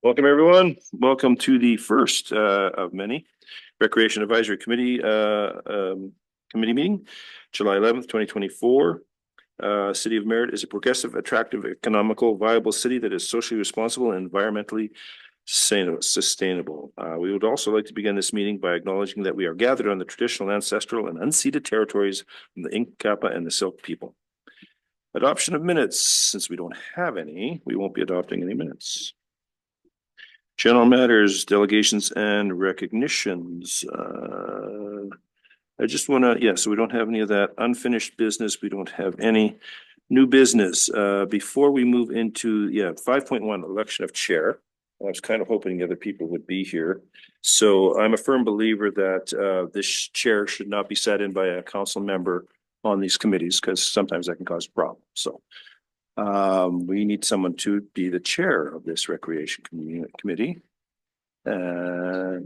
Welcome, everyone. Welcome to the first of many Recreation Advisory Committee committee meeting, July 11th, 2024. City of Merritt is a progressive, attractive, economical, viable city that is socially responsible and environmentally sustainable. We would also like to begin this meeting by acknowledging that we are gathered on the traditional, ancestral, and unceded territories from the Inkapa and the Silk people. Adoption of minutes. Since we don't have any, we won't be adopting any minutes. General matters, delegations, and recognitions. I just want to, so we don't have any of that unfinished business. We don't have any new business. Before we move into, 5.1, election of chair. I was kind of hoping the other people would be here. So I'm a firm believer that this chair should not be sat in by a council member on these committees because sometimes that can cause a problem. So we need someone to be the chair of this recreation committee. Oh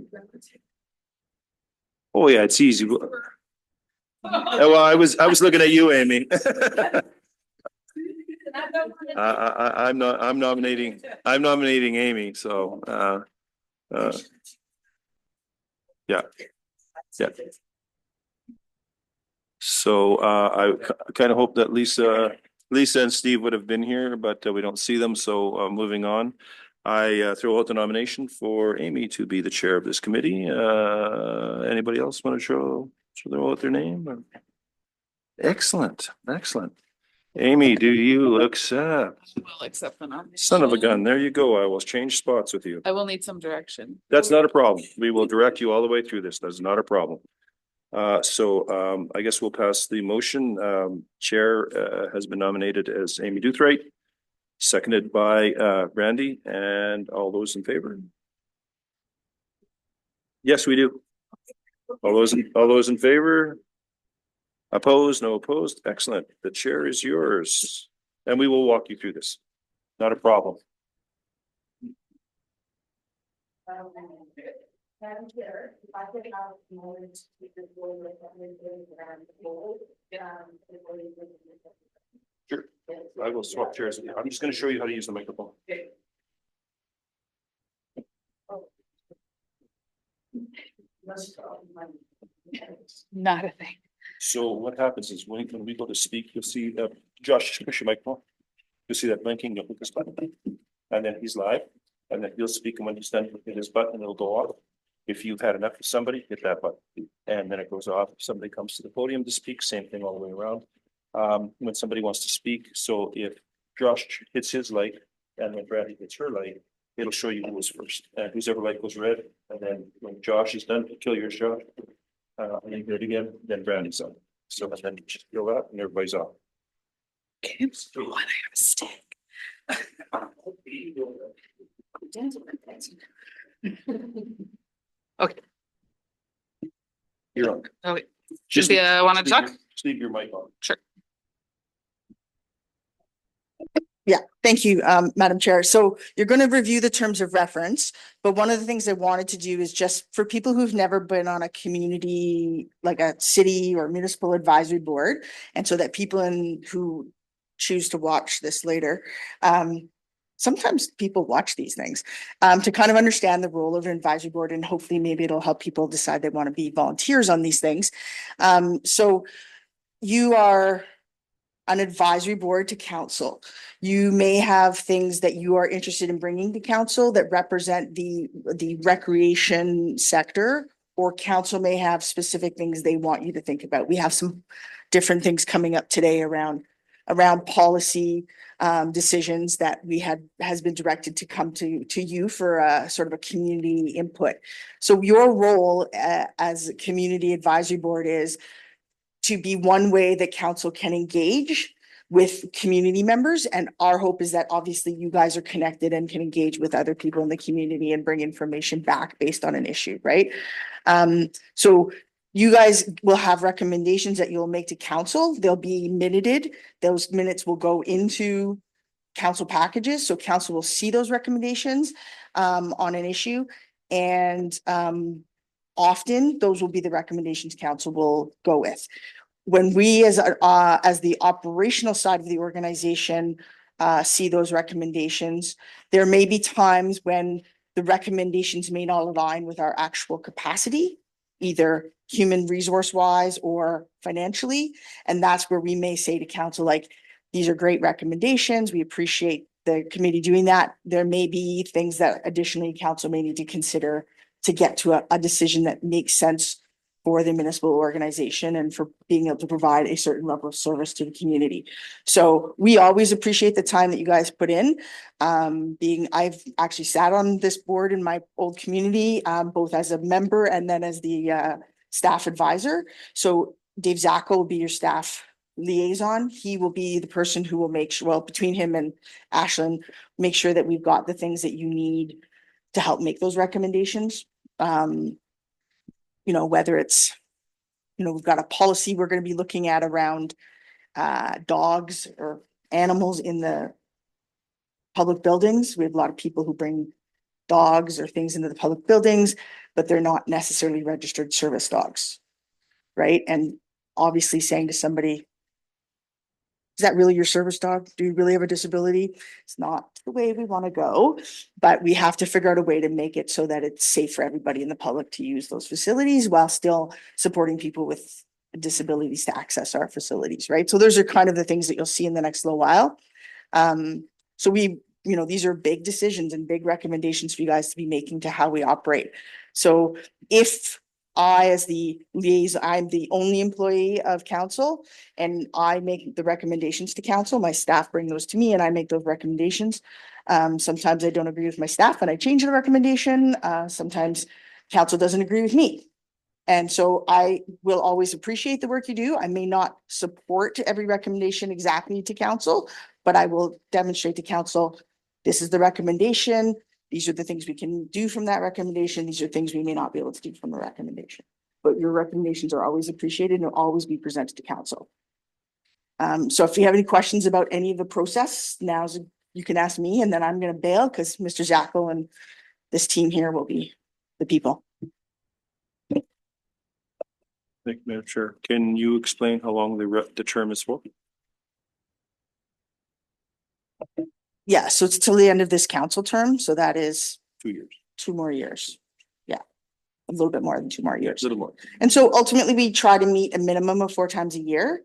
yeah, it's easy. Well, I was looking at you, Amy. I'm nominating Amy. So yeah. So I kind of hope that Lisa and Steve would have been here, but we don't see them. So moving on, I throw out the nomination for Amy to be the chair of this committee. Anybody else want to throw out their name? Excellent. Amy, do you accept? I will accept the nomination. Son of a gun. There you go. I will change spots with you. I will need some direction. That's not a problem. We will direct you all the way through this. That's not a problem. So I guess we'll pass the motion. Chair has been nominated as Amy Duthright, seconded by Randy, and all those in favor? Yes, we do. All those in favor? Opposed? No opposed? Excellent. The chair is yours, and we will walk you through this. Not a problem. Madam Chair, if I could have a moment to keep the board recommendation around the board. Sure. I will swap chairs. I'm just going to show you how to use the microphone. Okay. Not a thing. So what happens is when we go to speak, you'll see Josh, push your microphone. You'll see that blinking, you'll hit this button, and then he's live, and then he'll speak, and when he's done, hit his button, it'll go off. If you've had enough of somebody, hit that button, and then it goes off. If somebody comes to the podium to speak, same thing all the way around. When somebody wants to speak, so if Josh hits his light, and when Bradley hits her light, it'll show you who was first, and whose ever light goes red, and then when Josh is done, kill your shot. And then do it again, then Brandy's on. So and then just go out and everybody's off. Okay. Oh, I have a stick. Okay. You're on. Okay. Just want to talk? Just leave your mic on. Sure. Yeah, thank you, Madam Chair. So you're going to review the terms of reference, but one of the things I wanted to do is just for people who've never been on a community, like a city or municipal advisory board, and so that people who choose to watch this later, sometimes people watch these things, to kind of understand the role of an advisory board, and hopefully maybe it'll help people decide they want to be volunteers on these things. So you are an advisory board to council. You may have things that you are interested in bringing to council that represent the recreation sector, or council may have specific things they want you to think about. We have some different things coming up today around policy decisions that has been directed to come to you for a sort of a community input. So your role as a community advisory board is to be one way that council can engage with community members. And our hope is that obviously you guys are connected and can engage with other people in the community and bring information back based on an issue, right? So you guys will have recommendations that you'll make to council. They'll be minuted. Those minutes will go into council packages. So council will see those recommendations on an issue. And often those will be the recommendations council will go with. When we as the operational side of the organization see those recommendations. There may be times when the recommendations may not align with our actual capacity, either human resource wise or financially. And that's where we may say to council, like, these are great recommendations. We appreciate the committee doing that. There may be things that additionally council may need to consider to get to a decision that makes sense for the municipal organization and for being able to provide a certain level of service to the community. So we always appreciate the time that you guys put in. I've actually sat on this board in my old community, both as a member and then as the staff advisor. So Dave Zacco will be your staff liaison. He will be the person who will make sure, well, between him and Ashlyn, make sure that we've got the things that you need to help make those recommendations. Whether it's, we've got a policy we're going to be looking at around dogs or animals in the public buildings. We have a lot of people who bring dogs or things into the public buildings, but they're not necessarily registered service dogs, right? And obviously saying to somebody, is that really your service dog? Do you really have a disability? It's not the way we want to go, but we have to figure out a way to make it so that it's safe for everybody in the public to use those facilities while still supporting people with disabilities to access our facilities, right? So those are kind of the things that you'll see in the next little while. So these are big decisions and big recommendations for you guys to be making to how we operate. So if I, as the liaison, I'm the only employee of council and I make the recommendations to council. My staff bring those to me and I make those recommendations. Sometimes I don't agree with my staff and I change the recommendation. Sometimes council doesn't agree with me. And so I will always appreciate the work you do. I may not support every recommendation exactly to council, but I will demonstrate to council, this is the recommendation. These are the things we can do from that recommendation. These are things we may not be able to do from a recommendation. But your recommendations are always appreciated and will always be presented to council. So if you have any questions about any of the process, you can ask me, and then I'm going to bail because Mr. Zacco and this team here will be the people. Thank you, Madam Chair. Can you explain how long the term is for? Yeah, so it's till the end of this council term. So that is 2 years. 2 more years. Yeah, a little bit more than 2 more years. A little more. And so ultimately we try to meet a minimum of 4 times a year,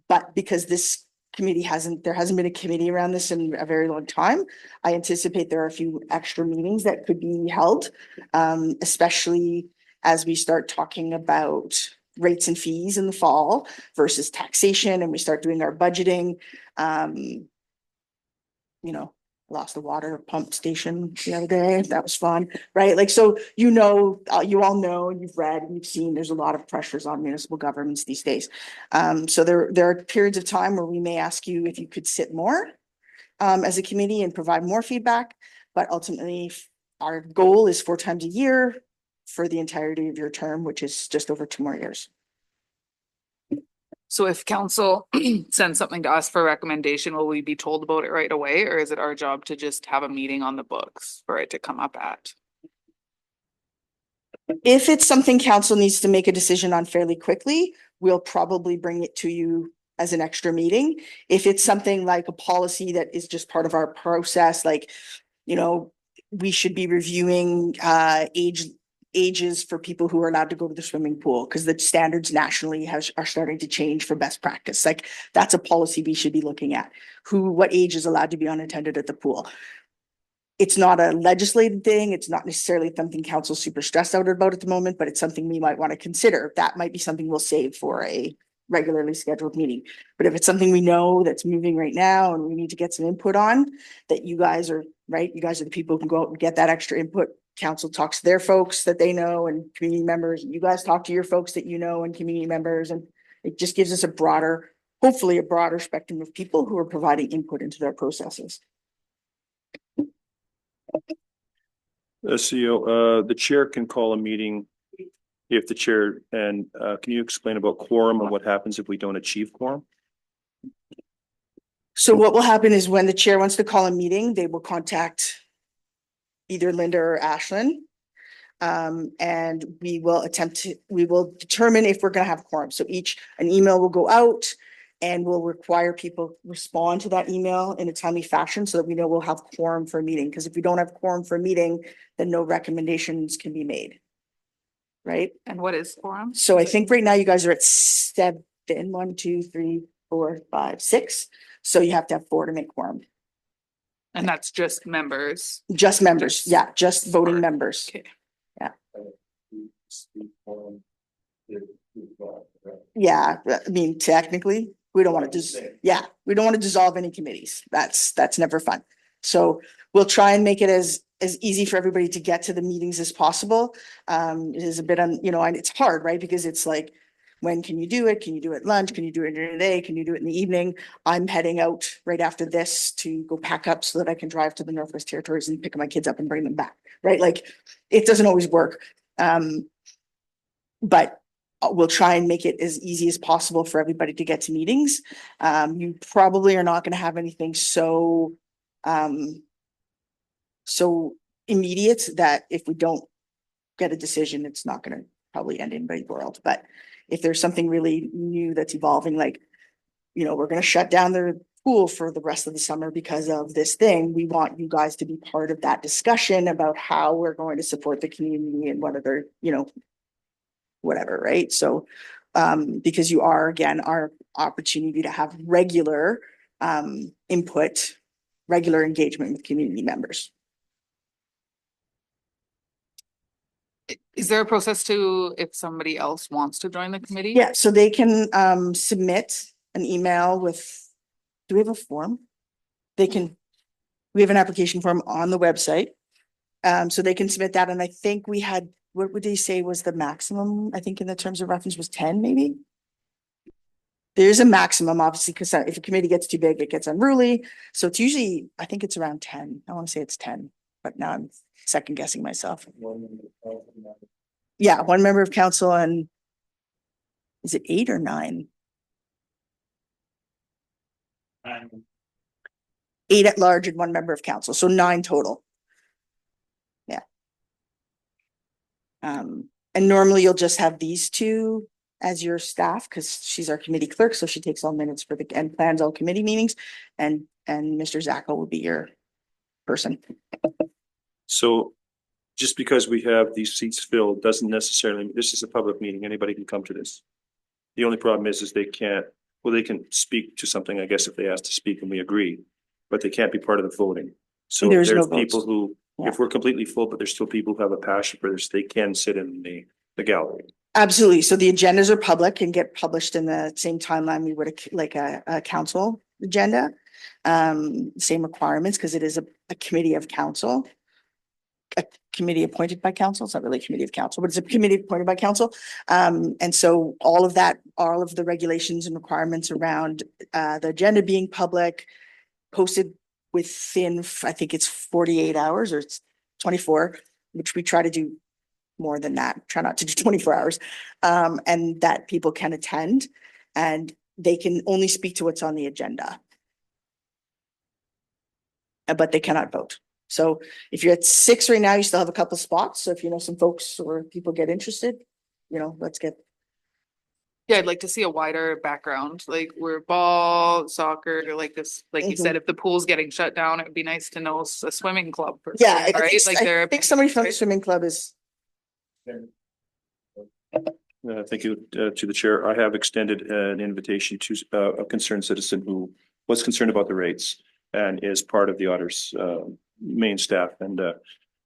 but because this committee there hasn't been a committee around this in a very long time, I anticipate there are a few extra meetings that could be held, especially as we start talking about rates and fees in the fall versus taxation and we start doing our budgeting. Lost the water pump station the other day. That was fun, right? Like, so, you all know, and you've read and you've seen, there's a lot of pressures on municipal governments these days. So there are periods of time where we may ask you if you could sit more as a committee and provide more feedback, but ultimately our goal is 4 times a year for the entirety of your term, which is just over 2 more years. So if council sends something to us for recommendation, will we be told about it right away? Or is it our job to just have a meeting on the books for it to come up at? If it's something council needs to make a decision on fairly quickly, we'll probably bring it to you as an extra meeting. If it's something like a policy that is just part of our process, like, we should be reviewing ages for people who are allowed to go to the swimming pool because the standards nationally are starting to change for best practice. Like, that's a policy we should be looking at. What age is allowed to be unattended at the pool? It's not a legislated thing. It's not necessarily something council's super stressed out about at the moment, but it's something we might want to consider. That might be something we'll save for a regularly scheduled meeting. But if it's something we know that's moving right now and we need to get some input on, that you guys are the people who can go out and get that extra input. Council talks to their folks that they know and community members. You guys talk to your folks that you know and community members. And it just gives us hopefully a broader spectrum of people who are providing input into their processes. CEO, the chair can call a meeting if the chair, and can you explain about quorum and what happens if we don't achieve quorum? So what will happen is when the chair wants to call a meeting, they will contact either Linda or Ashlyn. And we will determine if we're going to have quorum. So an email will go out. And we'll require people respond to that email in a timely fashion so that we know we'll have quorum for a meeting. Because if we don't have quorum for a meeting, then no recommendations can be made. Right? And what is quorum? So I think right now you guys are at 7, 1, 2, 3, 4, 5, 6. So you have to have 4 to make quorum. And that's just members. Just members, Just yeah, just voting four. members. Okay. Yeah, I mean, technically, we don't want to we don't want to dissolve any committees. That's never fun. So we'll try and make it as easy for everybody to get to the meetings as possible. It is a bit and it's hard, right? Because it's like, when can you do it? Can you do it at lunch? Can you do it during the day? Can you do it in the evening? I'm heading out right after this to go pack up so that I can drive to the Northwest Territories and pick my kids up and bring them back, right? Like, it doesn't always work. But we'll try and make it as easy as possible for everybody to get to meetings. You probably are not going to have anything so immediate that if we don't get a decision, it's not going to probably end anybody's world. But if there's something really new that's evolving, like, we're going to shut down the pool for the rest of the summer because of this thing, we want you guys to be part of that discussion about how we're going to support the community and what other, whatever, right? So, because you are, again, our opportunity to have regular input, regular engagement with community members. Is there a process to, if somebody else wants to join the committee? Yeah, so they can submit an email with, do we have a form? We have an application form on the website. So they can submit that. And I think we had, what would they say was the maximum? I think in the terms of reference was 10, maybe. There's a maximum, obviously, because if a committee gets too big, it gets unruly. So it's usually, I think it's around 10. I want to say it's 10, but now I'm second guessing myself. Yeah, 1 member of council, and is it 8 or 9? 8 at large and 1 member of council, so 9 total. Yeah. And normally you'll just have these 2 as your staff, because she's our committee clerk, so she takes all minutes for and plans all committee meetings, and Mr. Zacco will be your person. So just because we have these seats filled doesn't necessarily, this is a public meeting, anybody can come to this. The only problem is they can't, well, they can speak to something, I guess, if they ask to speak and we agree, but they can't be part of the voting. So There's there's no people votes. who, Yeah. if we're completely full, but there's still people who have a passion for this, they can sit in the gallery. Absolutely. So the agendas are public and get published in the same timeline we would like a council agenda. Same requirements, because it is a committee of council. A committee appointed by council. It's not really a committee of council, but it's a committee appointed by council. And so all of that, all of the regulations and requirements around the agenda being public, posted within, I think it's 48 hours or it's 24, which we try to do more than that, try not to do 24 hours, and that people can attend and they can only speak to what's on the agenda. But they cannot vote. So if you're at 6 right now, you still have a couple spots. So if you know some folks or people get interested, let's get. Yeah, I'd like to see a wider background, like we're ball, soccer, like this, like you said, if the pool's getting shut down, it would be nice to know a swimming club. person, Yeah, right? Like I think somebody from the swimming club is. Thank you to the chair. I have extended an invitation to a concerned citizen who was concerned about the rates and is part of the auditor's main staff, and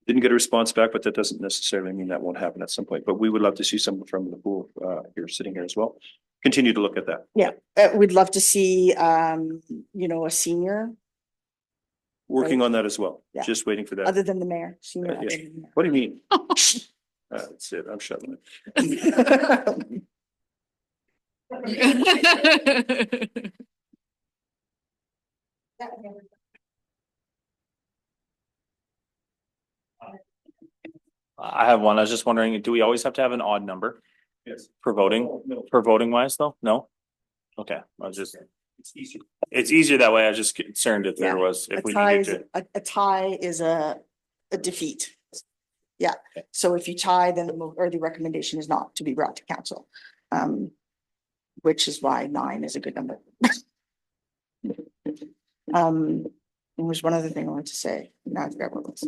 didn't get a response back, but that doesn't necessarily mean that won't happen at some point. But we would love to see someone from the pool here sitting here as well. Continue to look at that. Yeah, we'd love to see, a senior Working on that as well. Yeah. Just waiting for that. other than the mayor. Senior Yeah. other than the mayor. What do you mean? That's it. I'm shutting it. I have one. I was just wondering, do we always have to have an odd number Yes. for voting, No. for voting wise though? No? Okay, I was just, it's easier that way. I was just concerned if there Yeah. was, A if we tie needed is, to. a tie is a defeat. Yeah, Okay. so if you tie, then the recommendation is not to be brought to council. which is why 9 is a good number. There was one other thing I wanted to say. Now I forgot what it was.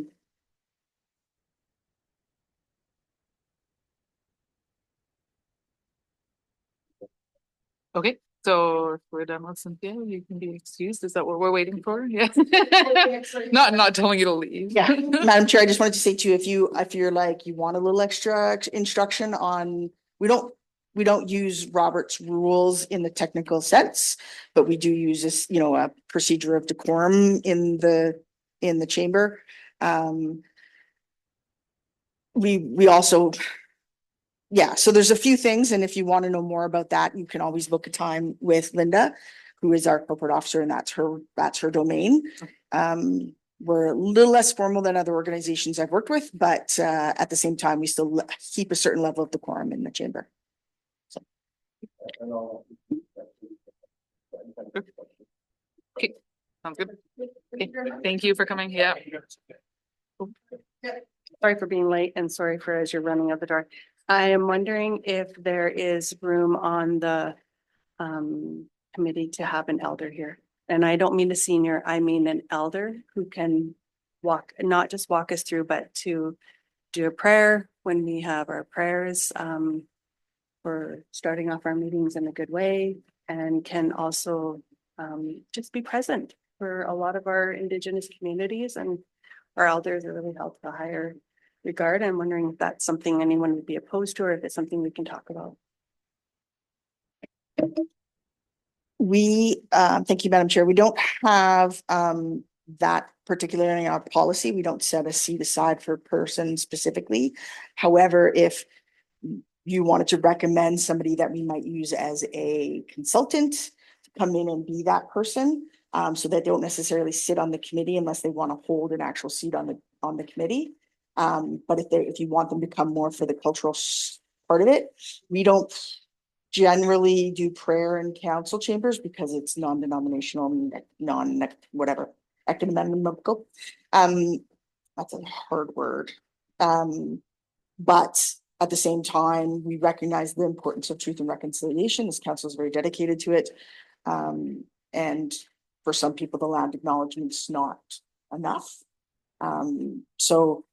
Okay, so if we're done with Cynthia, you can be excused. Is that what we're waiting for? Yeah. Not telling you to leave. Yeah, Madam Chair, I just wanted to say too, if you're like, you want a little extra instruction on, we don't use Robert's rules in the technical sense, but we do use this, a procedure of decorum in the chamber. We also, yeah, so there's a few things, and if you want to know more about that, you can always book a time with Linda, who is our corporate officer, and that's her domain. We're a little less formal than other organizations I've worked with, but at the same time, we still keep a certain level of decorum in the chamber. So. Okay, sounds good. Okay, thank you for coming. Yeah. Sorry for being late and sorry for as you're running out the door. I am wondering if there is room on the committee to have an elder here. And I don't mean a senior, I mean an elder who can not just walk us through, but to do a prayer when we have our prayers for starting off our meetings in a good way, and can also just be present for a lot of our Indigenous communities, and our elders are really held to a higher regard. I'm wondering if that's something anyone would be opposed to, or if it's something we can talk about. Thank you, Madam Chair. We don't have that particular in our policy. We don't set a seat aside for a person specifically. However, if you wanted to recommend somebody that we might use as a consultant to come in and be that person, so that they don't necessarily sit on the committee unless they want to hold an actual seat on the committee. But if you want them to come more for the cultural part of it, we don't generally do prayer in council chambers because it's non-denominational, whatever, ecumenical. That's a hard word. But at the same time, we recognize the importance of truth and reconciliation. This council is very dedicated to it. And for some people, the land acknowledgement is not enough. So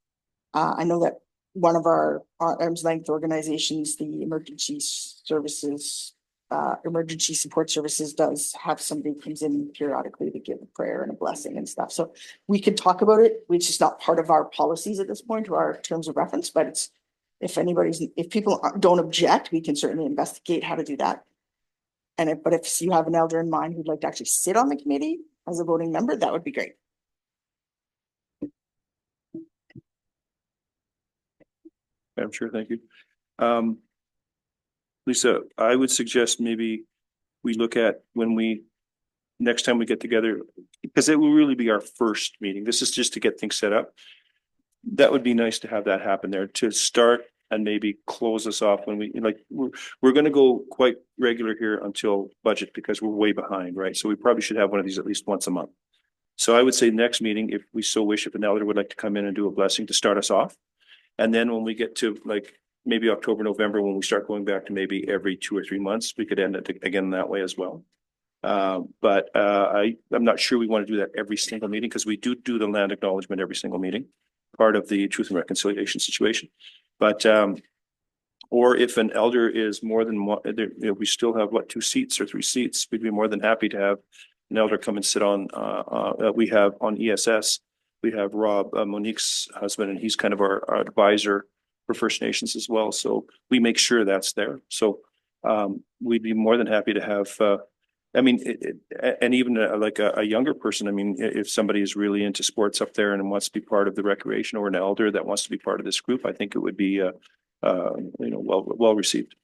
I know that one of our arm's length organizations, the emergency support services, does have somebody who comes in periodically to give a prayer and a blessing and stuff. So we could talk about it, which is not part of our policies at this point or our terms of reference, but it's, if people don't object, we can certainly investigate how to do that. But if you have an elder in mind who'd like to actually sit on the committee as a voting member, that would be great. I'm sure, thank you. Lisa, I would suggest maybe we look at next time we get together, because it will really be our first meeting. This is just to get things set up. That would be nice to have that happen there to start and maybe close us off when we're going to go quite regular here until budget because we're way behind, right? So we probably should have one of these at least once a month. So I would say next meeting, if we so wish, if an elder would like to come in and do a blessing to start us off. And then when we get to maybe October, November, when we start going back to maybe every 2 or 3 months, we could end it again that way as well. But I'm not sure we want to do that every single meeting because we do the land acknowledgement every single meeting, part of the truth and reconciliation situation. But or if an elder is more than one, we still have 2 seats or 3 seats. We'd be more than happy to have an elder come and sit on. We have on ESS. We have Rob, Monique's husband, and he's kind of our advisor for First Nations as well. So we make sure that's there. So we'd be more than happy to have. And even a younger person. I mean, if somebody is really into sports up there and wants to be part of the recreation, or an elder that wants to be part of this group, I think it would be well received.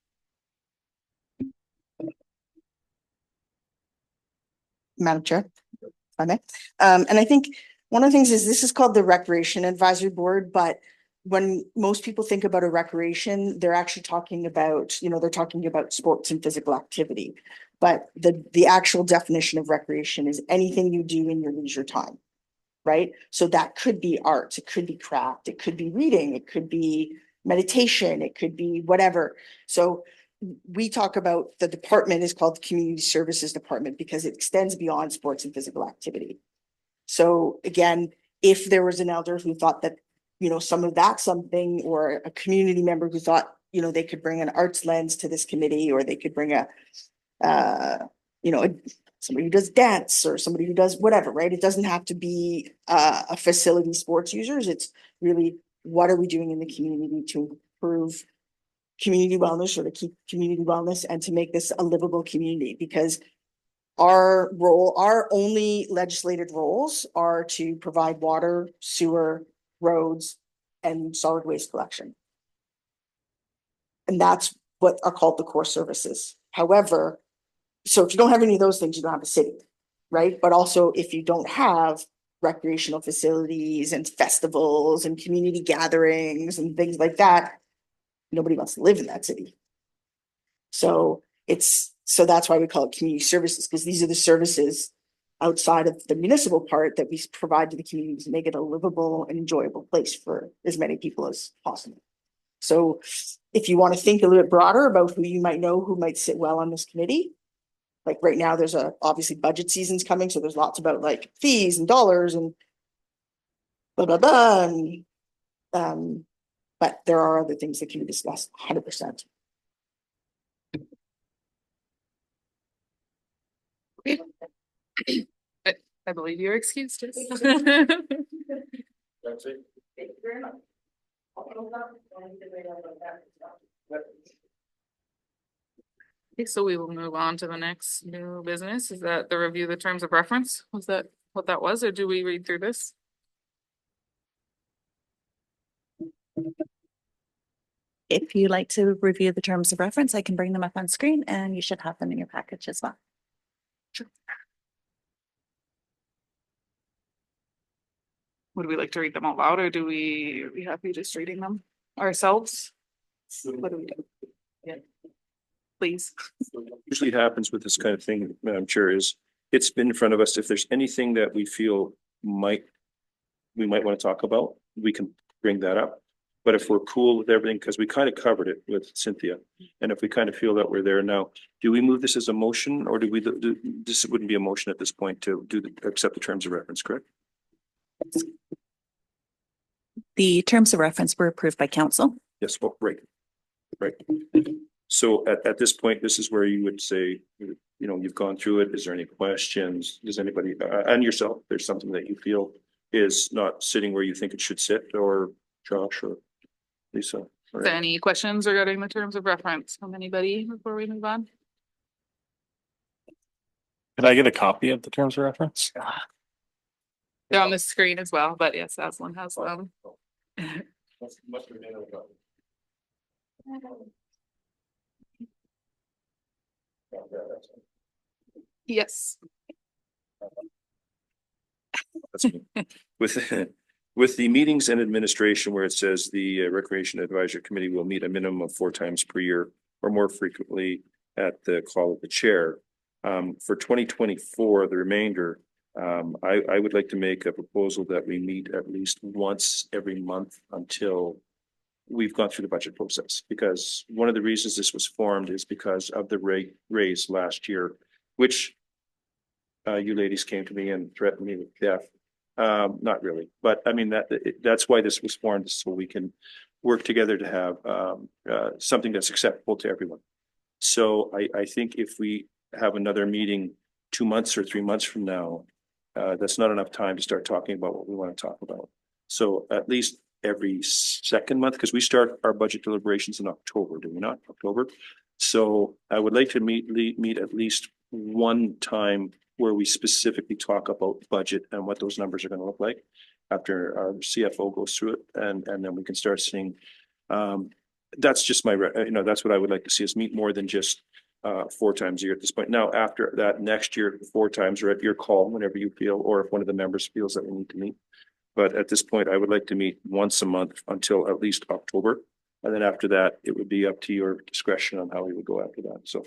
Madam Chair, if I may. And I think one of the things is this is called the Recreation Advisory Board, but when most people think about a recreation, they're actually talking about, they're talking about sports and physical activity. But the actual definition of recreation is anything you do in your leisure time, right? So that could be arts, it could be craft, it could be reading, it could be meditation, it could be whatever. So we talk about the department is called the Community Services Department because it extends beyond sports and physical activity. So again, if there was an elder who thought that, you know, some of that something, or a community member who thought, you know, they could bring an arts lens to this committee, or they could bring a, you know, somebody who does dance or somebody who does whatever, right? It doesn't have to be a facility sports users. It's really, what are we doing in the community to improve community wellness, or to keep community wellness, and to make this a livable community? Because our role, our only legislated roles are to provide water, sewer, roads, and solid waste collection. And that's what are called the core services. However, so if you don't have any of those things, you don't have a city, right? But also if you don't have recreational facilities and festivals and community gatherings and things like that, nobody wants to live in that city. So that's why we call it community services, because these are the services outside of the municipal part that we provide to the community to make it a livable and enjoyable place for as many people as possible. So if you want to think a little bit broader about who you might know who might sit well on this committee, like right now, there's obviously budget season's coming, so there's lots about like fees and dollars and blah, blah, blah. And, but there are other things that can be discussed 100%. I believe you're excused. That's it. Thank you very much. Okay, so we will move on to the next new business. Is that the review the terms of reference? Was that what that was, or do we read through this? If you like to review the terms of reference, I can bring them up on screen and you should have them in your package as well. Would we like to read them out loud, or are we happy just reading them ourselves? What do we do? Yeah. Please. Usually happens with this kind of thing, Madam Chair, is it's been in front of us. If there's anything that we feel we might want to talk about, we can bring that up. But if we're cool with everything, because we kind of covered it with Cynthia, and if we kind of feel that we're there now, do we move this as a motion, or do we this wouldn't be a motion at this point to accept the terms of reference, correct? The terms of reference were approved by council. Yes, well, right. So at this point, this is where you would say, you know, you've gone through it. Is there any questions? Does anybody, and yourself, there's something that you feel is not sitting where you think it should sit, or Josh or Lisa? Is there any questions regarding the terms of reference from anybody before we move on? Could I get a copy of the terms of reference? They're on the screen as well, but yes, Aslan has them. Yes. With the meetings and administration, where it says the Recreation Advisory Committee will meet a minimum of 4 times per year or more frequently at the call of the chair. For 2024, the remainder, I would like to make a proposal that we meet at least once every month until we've gone through the budget process, because one of the reasons this was formed is because of the raise last year, which you ladies came to me and threatened me with death. Not really, but I mean, that's why this was formed, so we can work together to have something that's acceptable to everyone. So I think if we have another meeting 2 months or 3 months from now, that's not enough time to start talking about what we want to talk about. So at least every second month, because we start our budget deliberations in October, do we not? October. So I would like to meet at least one time where we specifically talk about budget and what those numbers are going to look like after our CFO goes through it, and then we can start seeing. That's just my, that's what I would like to see us meet more than just 4 times a year at this point. Now, after that, next year, 4 times are at your call whenever you feel, or if one of the members feels that we need to meet. But at this point, I would like to meet once a month until at least October. And then after that, it would be up to your discretion on how we would go after that. So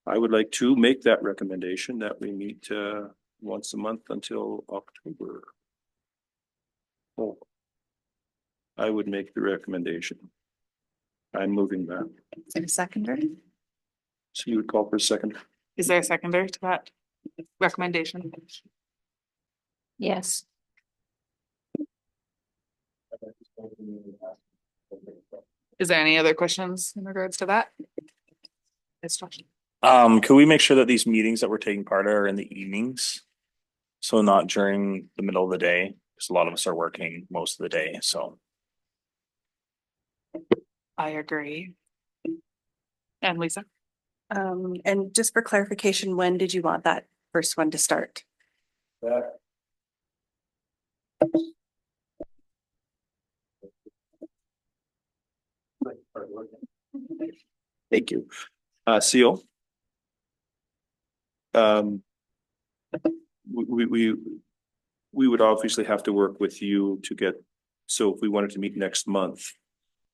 I would like to make that recommendation that we meet once a month until October. Oh, I would make the recommendation. I'm moving that. In a seconder. So you would call for a second? Is there a seconder to that recommendation? Yes. Is there any other questions in regards to that? It's Josh. Could we make sure that these meetings that we're taking part are in the evenings? So not during the middle of the day, because a lot of us are working most of the day, so. I agree. And Lisa? And just for clarification, when did you want that first one to start? Thank you. Seal. We would obviously have to work with you to get, so if we wanted to meet next month,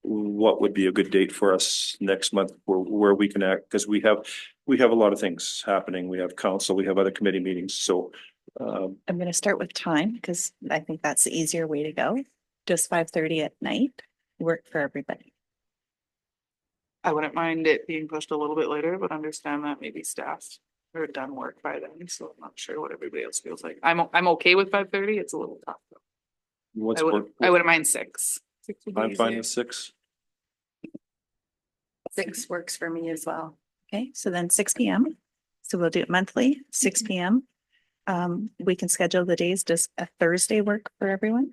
what would be a good date for us next month where we can act? Because we have a lot of things happening. We have council, we have other committee meetings, so. I'm gonna start with time because I think that's the easier way to go. Does 5:30 at night work for everybody? I wouldn't mind it being pushed a little bit later, but understand that maybe staff are done work by then, so I'm not sure what everybody else feels like. I'm okay with 5:30. It's a little tough though. What's I wouldn't mind 6. 6 would be I'm fine easier. with 6. 6 works for me as well. Okay, so then 6 PM. So we'll do it monthly, 6 PM. We can schedule the days. Does a Thursday work for everyone?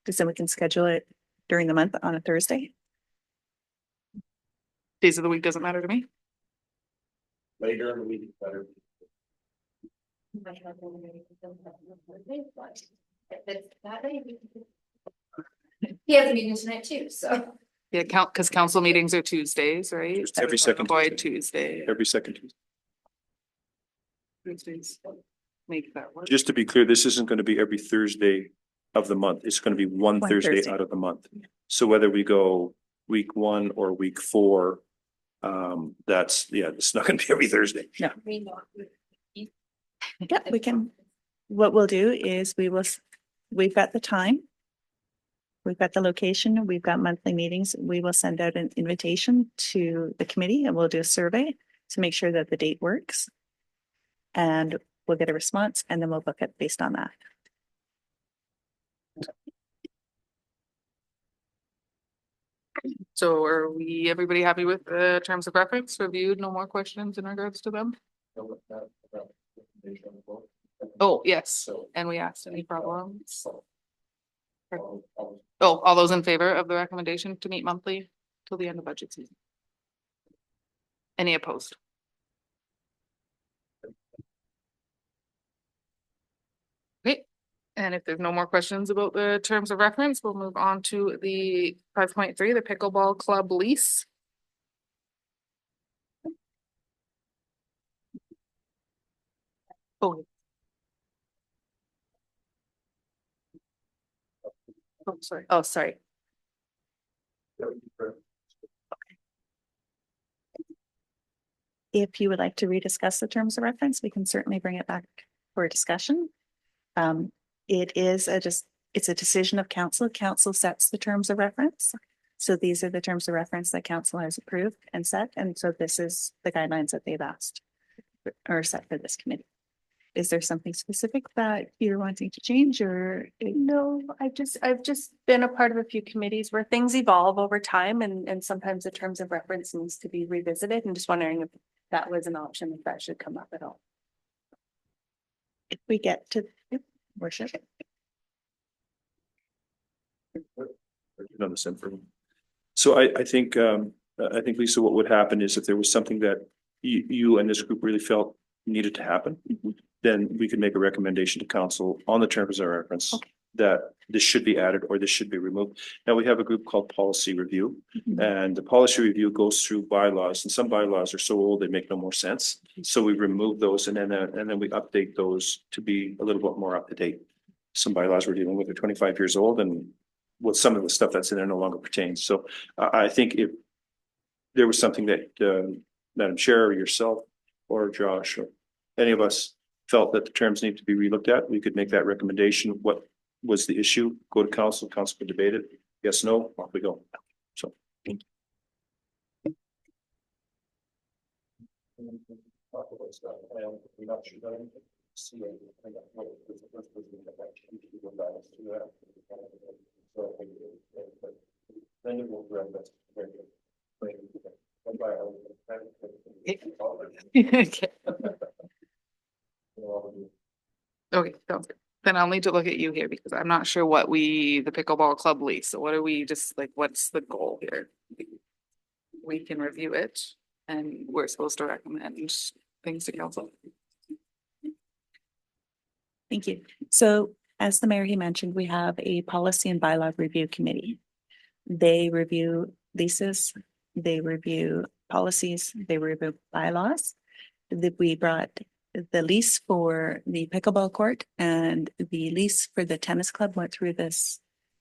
Because then we can schedule it during the month on a Thursday. Days of the week doesn't matter to me. Later in the week, better. He has a meeting tonight too, so. Yeah, because council meetings are Tuesdays, right? Just every second Avoid Tuesday. Tuesday. Every second Tuesday. Tuesdays. Make that work. Just to be clear, this isn't going to be every Thursday of the month. It's going to be one One Thursday Thursday. out of the month. So whether we go week 1 or week 4, it's not going to be every Thursday. Yeah, we can. What we'll do is we've got the time. We've got the location, we've got monthly meetings. We will send out an invitation to the committee and we'll do a survey to make sure that the date works. And we'll get a response and then we'll book it based on that. So are everybody happy with the terms of reference reviewed? No more questions in regards to them? Oh, yes. And we asked any problems? Oh, all those in favor of the recommendation to meet monthly till the end of budget season? Any opposed? Okay, and if there's no more questions about the terms of reference, we'll move on to the 5.3, the pickleball club lease. Oh. Oh, sorry. Oh, sorry. If you would like to rediscuss the terms of reference, we can certainly bring it back for a discussion. It's a decision of council. Council sets the terms of reference. So these are the terms of reference that council has approved and set. And so this is the guidelines that they've asked or set for this committee. Is there something specific that you're wanting to change or? No, I've just been a part of a few committees where things evolve over time and sometimes the terms of reference needs to be revisited. And just wondering if that was an option, if that should come up at all. If we get to worship. On the same program. So I think Lisa, what would happen is if there was something that you and this group really felt needed to happen, then we could make a recommendation to council on the terms of reference that this should be added or this should be removed. Now we have a group called policy review, and the policy review goes through bylaws, and some bylaws are so old they make no more sense. So we remove those and then we update those to be a little bit more up to date. Some bylaws we're dealing with are 25 years old, and with some of the stuff that's in there no longer pertains. So I think if there was something that Madam Chair or yourself or Josh or any of us felt that the terms need to be relooked at, we could make that recommendation. What was the issue? Go to council, council could debate it. Yes, no, off we go. So. Talk about stuff, and we're not sure that see it. I think that's what it is. The first person that actually went back to that. So I think but then it will grab that. Okay, sounds good. Then I'll need to look at you here because I'm not sure what the pickleball club lease, so what are we just like, what's the goal here? We can review it and we're supposed to recommend things to council. Thank you. So as the mayor, he mentioned, we have a policy and bylaw review committee. They review leases, they review policies, they review bylaws. That we brought the lease for the pickleball court and the lease for the tennis club went through this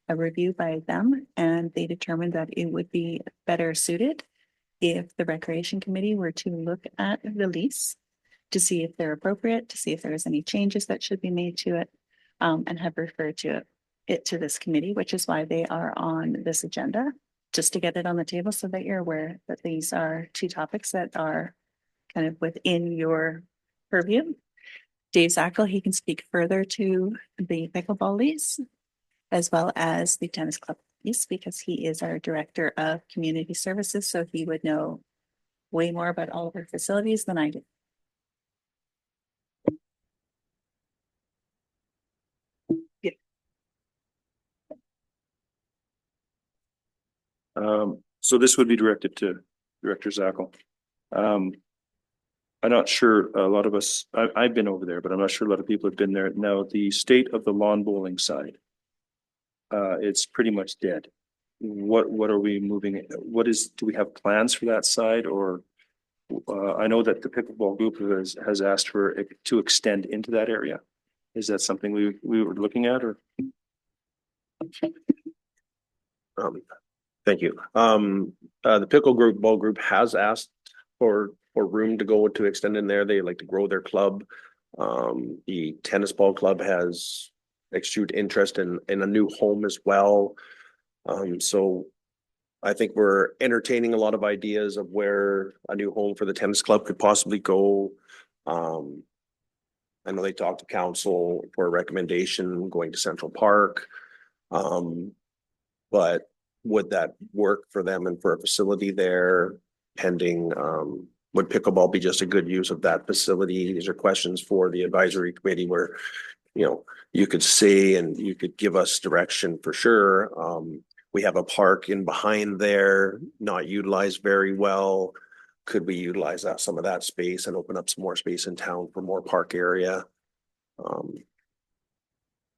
a review by them, and they determined that it would be better suited if the recreation committee were to look at the lease to see if they're appropriate, to see if there's any changes that should be made to it, and have referred it to this committee, which is why they are on this agenda, just to get it on the table so that you're aware that these are two topics that are kind of within your purview. Dave Zackel, he can speak further to the pickleball lease as well as the tennis club lease because he is our director of community services, so he would know way more about all of our facilities than I do. So this would be directed to Director Zackel. I'm not sure a lot of us, I've been over there, but I'm not sure a lot of people have been there. Now, the state of the lawn bowling side, it's pretty much dead. What are we moving? Do we have plans for that side or I know that the pickleball group has asked for it to extend into that area. Is that something we were looking at or? Thank you. The pickleball group has asked for room to go to extend in there. They like to grow their club. The tennis ball club has exuded interest in a new home as well. So I think we're entertaining a lot of ideas of where a new home for the tennis club could possibly go. I know they talked to council for a recommendation going to Central Park. But would that work for them and for a facility there pending, would pickleball be just a good use of that facility? These are questions for the advisory committee where, you know, you could say and you could give us direction for sure. We have a park in behind there, not utilized very well. Could we utilize some of that space and open up some more space in town for more park area?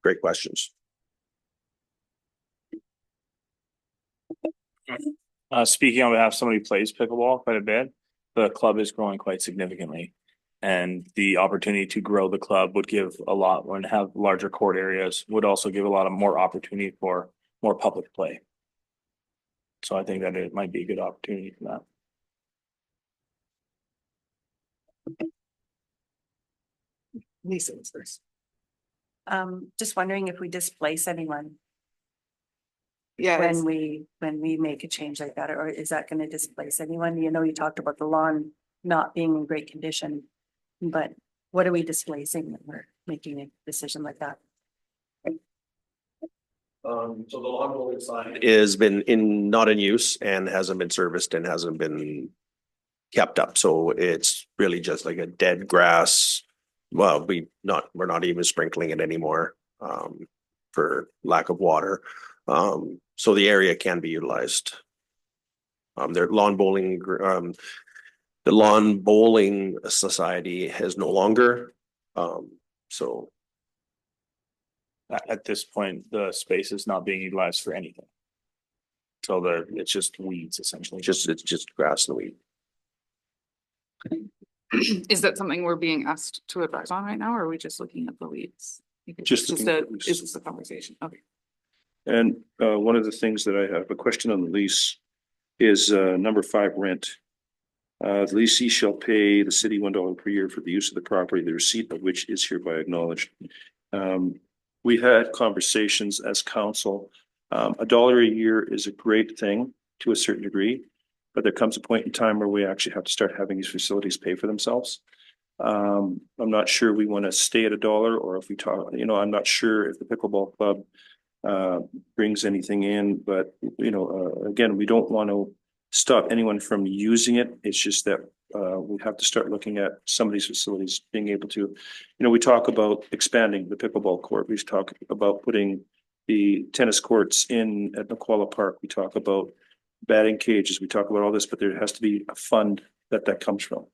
Great questions. Speaking on behalf of somebody who plays pickleball quite a bit, the club is growing quite significantly. And the opportunity to grow the club would give a lot and have larger court areas, would also give a lot of more opportunity for more public play. So I think that it might be a good opportunity for that. Lisa was first. Just wondering if we displace anyone Yeah, when we make a change like that, or is that going to displace anyone? You know, you talked about the lawn not being in great condition, but what are we displacing when we're making a decision like that? So the lawn bowling sign is not in use and hasn't been serviced and hasn't been kept up. So it's really just like a dead grass. Well, we're not even sprinkling it anymore for lack of water. So the area can be utilized. The lawn bowling society is no longer. So At this point, the space is not being utilized for anything. So it's just weeds essentially. it's just grass and weed. Is that something we're being asked to advise on right now, or are we just looking at the leads? Just looking at the lease. It's just a conversation, okay. And one of the things that I have a question on the lease is number 5 rent. The leasee shall pay the city $1 per year for the use of the property, the receipt of which is hereby acknowledged. We had conversations as council. $1 a year is a great thing to a certain degree. but there comes a point in time where we actually have to start having these facilities pay for themselves. I'm not sure we want to stay at $1 or if we talk, I'm not sure if the pickleball club brings anything in, but again, we don't want to stop anyone from using it. It's just that we have to start looking at some of these facilities being able to, we talk about expanding the pickleball court. We talk about putting the tennis courts in at Naquala Park. We talk about batting cages. We talk about all this, but there has to be a fund that comes from.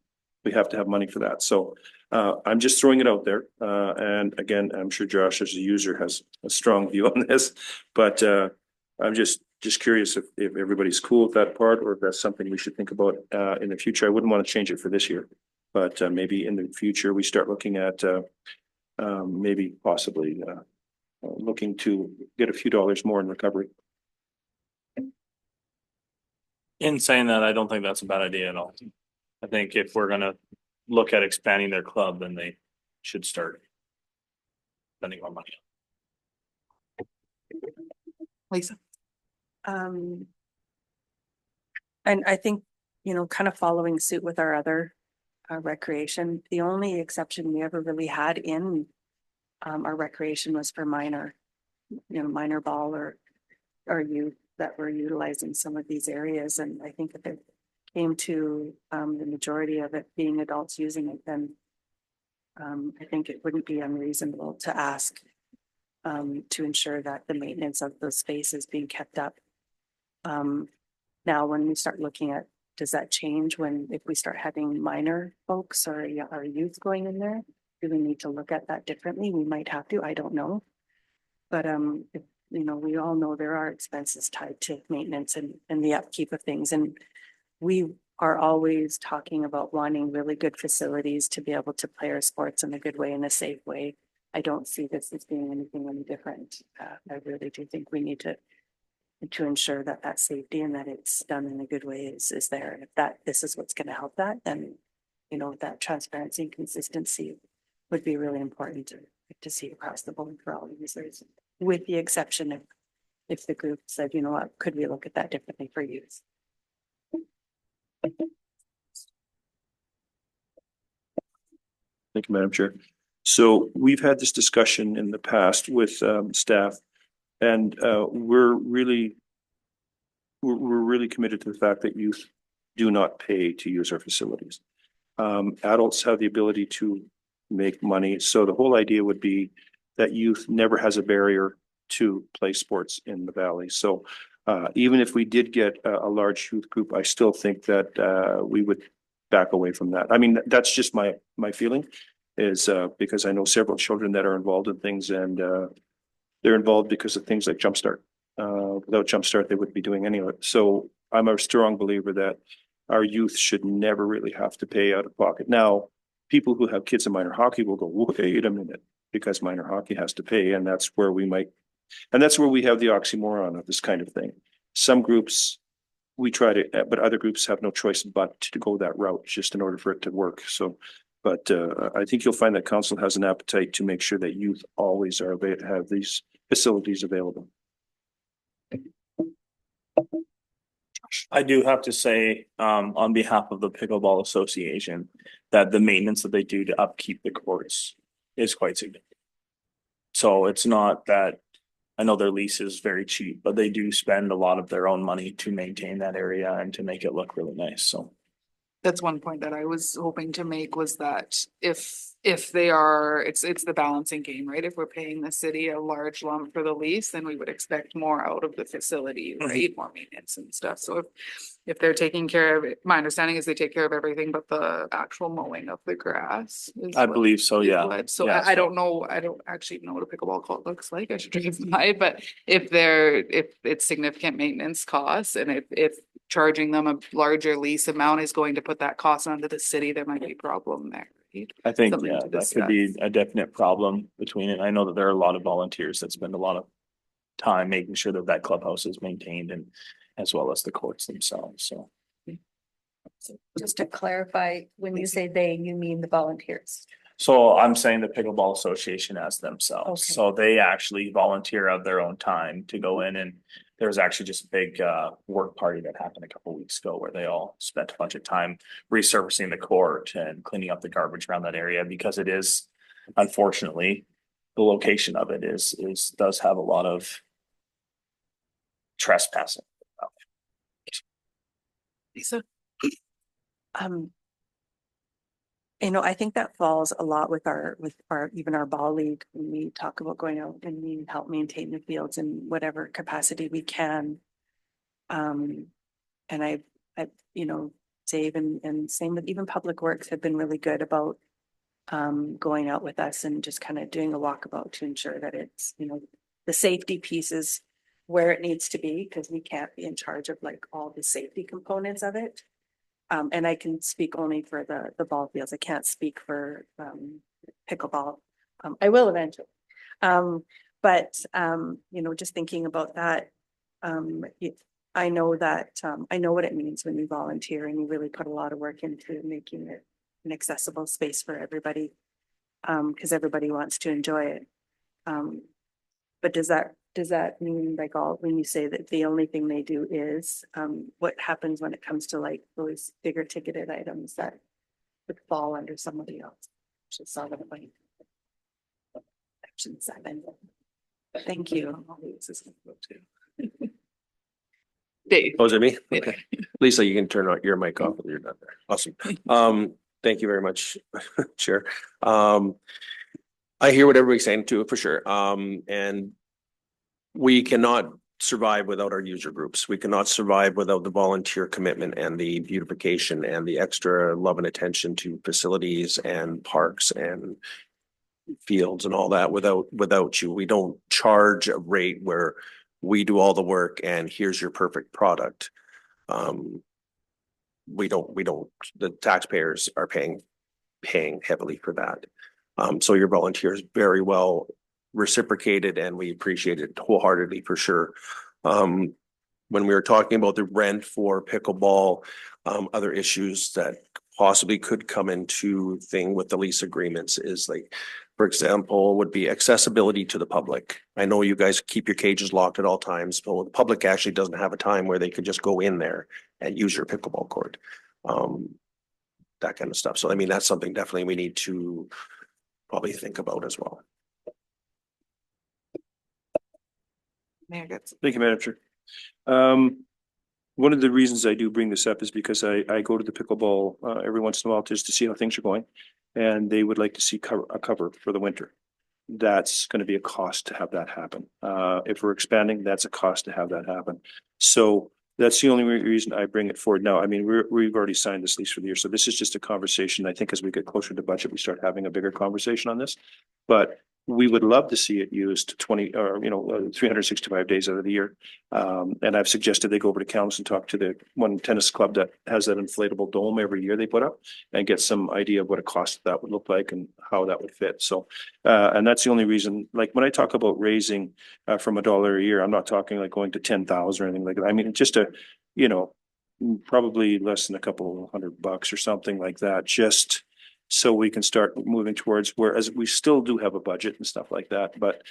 We have to have money for that. So I'm just throwing it out there. And again, I'm sure Josh as a user has a strong view on this, but I'm just curious if everybody's cool with that part or if that's something we should think about in the future. I wouldn't want to change it for this year, but maybe in the future we start looking at maybe possibly looking to get a few dollars more in recovery. In saying that, I don't think that's a bad idea at all. I think if we're gonna look at expanding their club, then they should start spending more money. Lisa. And I think, kind of following suit with our other recreation, the only exception we ever really had in our recreation was for minor ball or youth that were utilizing some of these areas. And I think if it came to the majority of it being adults using it, then I think it wouldn't be unreasonable to ask to ensure that the maintenance of those spaces being kept up. Now, when we start looking at, does that change if we start having minor folks or our youth going in there? Do we need to look at that differently? We might have to, I don't know. But if, we all know there are expenses tied to maintenance and the upkeep of things. And we are always talking about wanting really good facilities to be able to play our sports in a good way, in a safe way. I don't see this as being anything any different. I really do think we need to ensure that safety and that it's done in a good way is there. And if this is what's going to help that, then, that transparency and consistency would be really important to see across the board for all users, with the exception of if the group said, what, could we look at that differently for youth? Thank you, Madam Chair. So we've had this discussion in the past with staff, and we're really committed to the fact that youth do not pay to use our facilities. Adults have the ability to make money. So the whole idea would be that youth never has a barrier to play sports in the valley. So even if we did get a large youth group, I still think that we would back away from that. I mean, that's just my feeling is because I know several children that are involved in things, and they're involved because of things like Jumpstart. Without Jumpstart, they wouldn't be doing any of it. So I'm a strong believer that our youth should never really have to pay out of pocket. Now, people who have kids in minor hockey will go, wait a minute, because minor hockey has to pay, and that's where we have the oxymoron of this kind of thing. Some groups we try to, but other groups have no choice but to go that route just in order for it to work. So, but I think you'll find that council has an appetite to make sure that youth always have these facilities available. I do have to say, on behalf of the Pickleball Association, that the maintenance that they do to upkeep the courts is quite significant. So it's not that, I know their lease is very cheap, but they do spend a lot of their own money to maintain that area and to make it look really nice. So That's one point that I was hoping to make, was that if they are, it's the balancing game, right? If we're paying the city a large lump for the lease, then we would expect more out of the facility, right? More maintenance and stuff. So if they're taking care of it, my understanding is they take care of everything but the actual mowing of the grass. I believe so, yeah. So Yeah, I don't know, I don't actually know what a pickleball court looks like. I should drive by, but if it's significant maintenance costs, and if charging them a larger lease amount is going to put that cost onto the city, there might be a problem there. Right? I think, Something yeah, to that could be discuss. a definite problem between it. I know that there are a lot of volunteers that spend a lot of time making sure that clubhouse is maintained, and as well as the courts themselves. So Just to clarify, when you say they, you mean the volunteers? So I'm saying the Pickleball Association as themselves. Okay. So they actually volunteer of their own time to go in and there was actually just a big work party that happened a couple weeks ago where they all spent a bunch of time resurfacing the court and cleaning up the garbage around that area because it is, unfortunately, the location of it does have a lot of trespassing. Lisa? Um. I think that falls a lot with even our ball league, when we talk about going out and we help maintain the fields in whatever capacity we can. And Dave and same with even Public Works have been really good about going out with us and just kind of doing a walkabout to ensure that it's, the safety piece is where it needs to be, because we can't be in charge of like all the safety components of it. And I can speak only for the ball fields. I can't speak for pickleball. I will eventually. Just thinking about that, I know that I know what it means when you volunteer and you really put a lot of work into making it an accessible space for everybody, because everybody wants to enjoy it. But does that mean like when you say that the only thing they do is, what happens when it comes to like those bigger ticketed items that would fall under somebody else? Should solve it like Section 7. Thank you. Dave? Oh, is it me? Yeah. Okay. Lisa, you can turn on your mic off when you're done there. Awesome. Thank you very much, Chair. I hear what everybody's saying too, for sure. And we cannot survive without our user groups. We cannot survive without the volunteer commitment and the beautification and the extra love and attention to facilities and parks and fields and all that without you. We don't charge a rate where we do all the work and here's your perfect product. We don't, the taxpayers are paying heavily for that. So your volunteers very well reciprocated and we appreciate it wholeheartedly for sure. When we were talking about the rent for pickleball, other issues that possibly could come into thing with the lease agreements is like, for example, would be accessibility to the public. I know you guys keep your cages locked at all times, but the public actually doesn't have a time where they could just go in there and use your pickleball court. That kind of stuff. So I mean, that's something definitely we need to probably think about as well. Mayor Goetz. Thank you, Madam Chair. One of the reasons I do bring this up is because I go to the pickleball every once in a while just to see how things are going. And they would like to see a cover for the winter. That's going to be a cost to have that happen. If we're expanding, that's a cost to have that happen. So that's the only reason I bring it forward now. I mean, we've already signed this lease for the year. So this is just a conversation. I think as we get closer to budget, we start having a bigger conversation on this. But we would love to see it used 365 days out of the year. And I've suggested they go over to council and talk to the one tennis club that has that inflatable dome every year they put up and get some idea of what a cost that would look like and how that would fit. So, and that's the only reason, like when I talk about raising from $1 a year, I'm not talking like going to 10,000 or anything like that. I mean, just probably less than a couple $100 or something like that, just so we can start moving towards, whereas we still do have a budget and stuff like that. But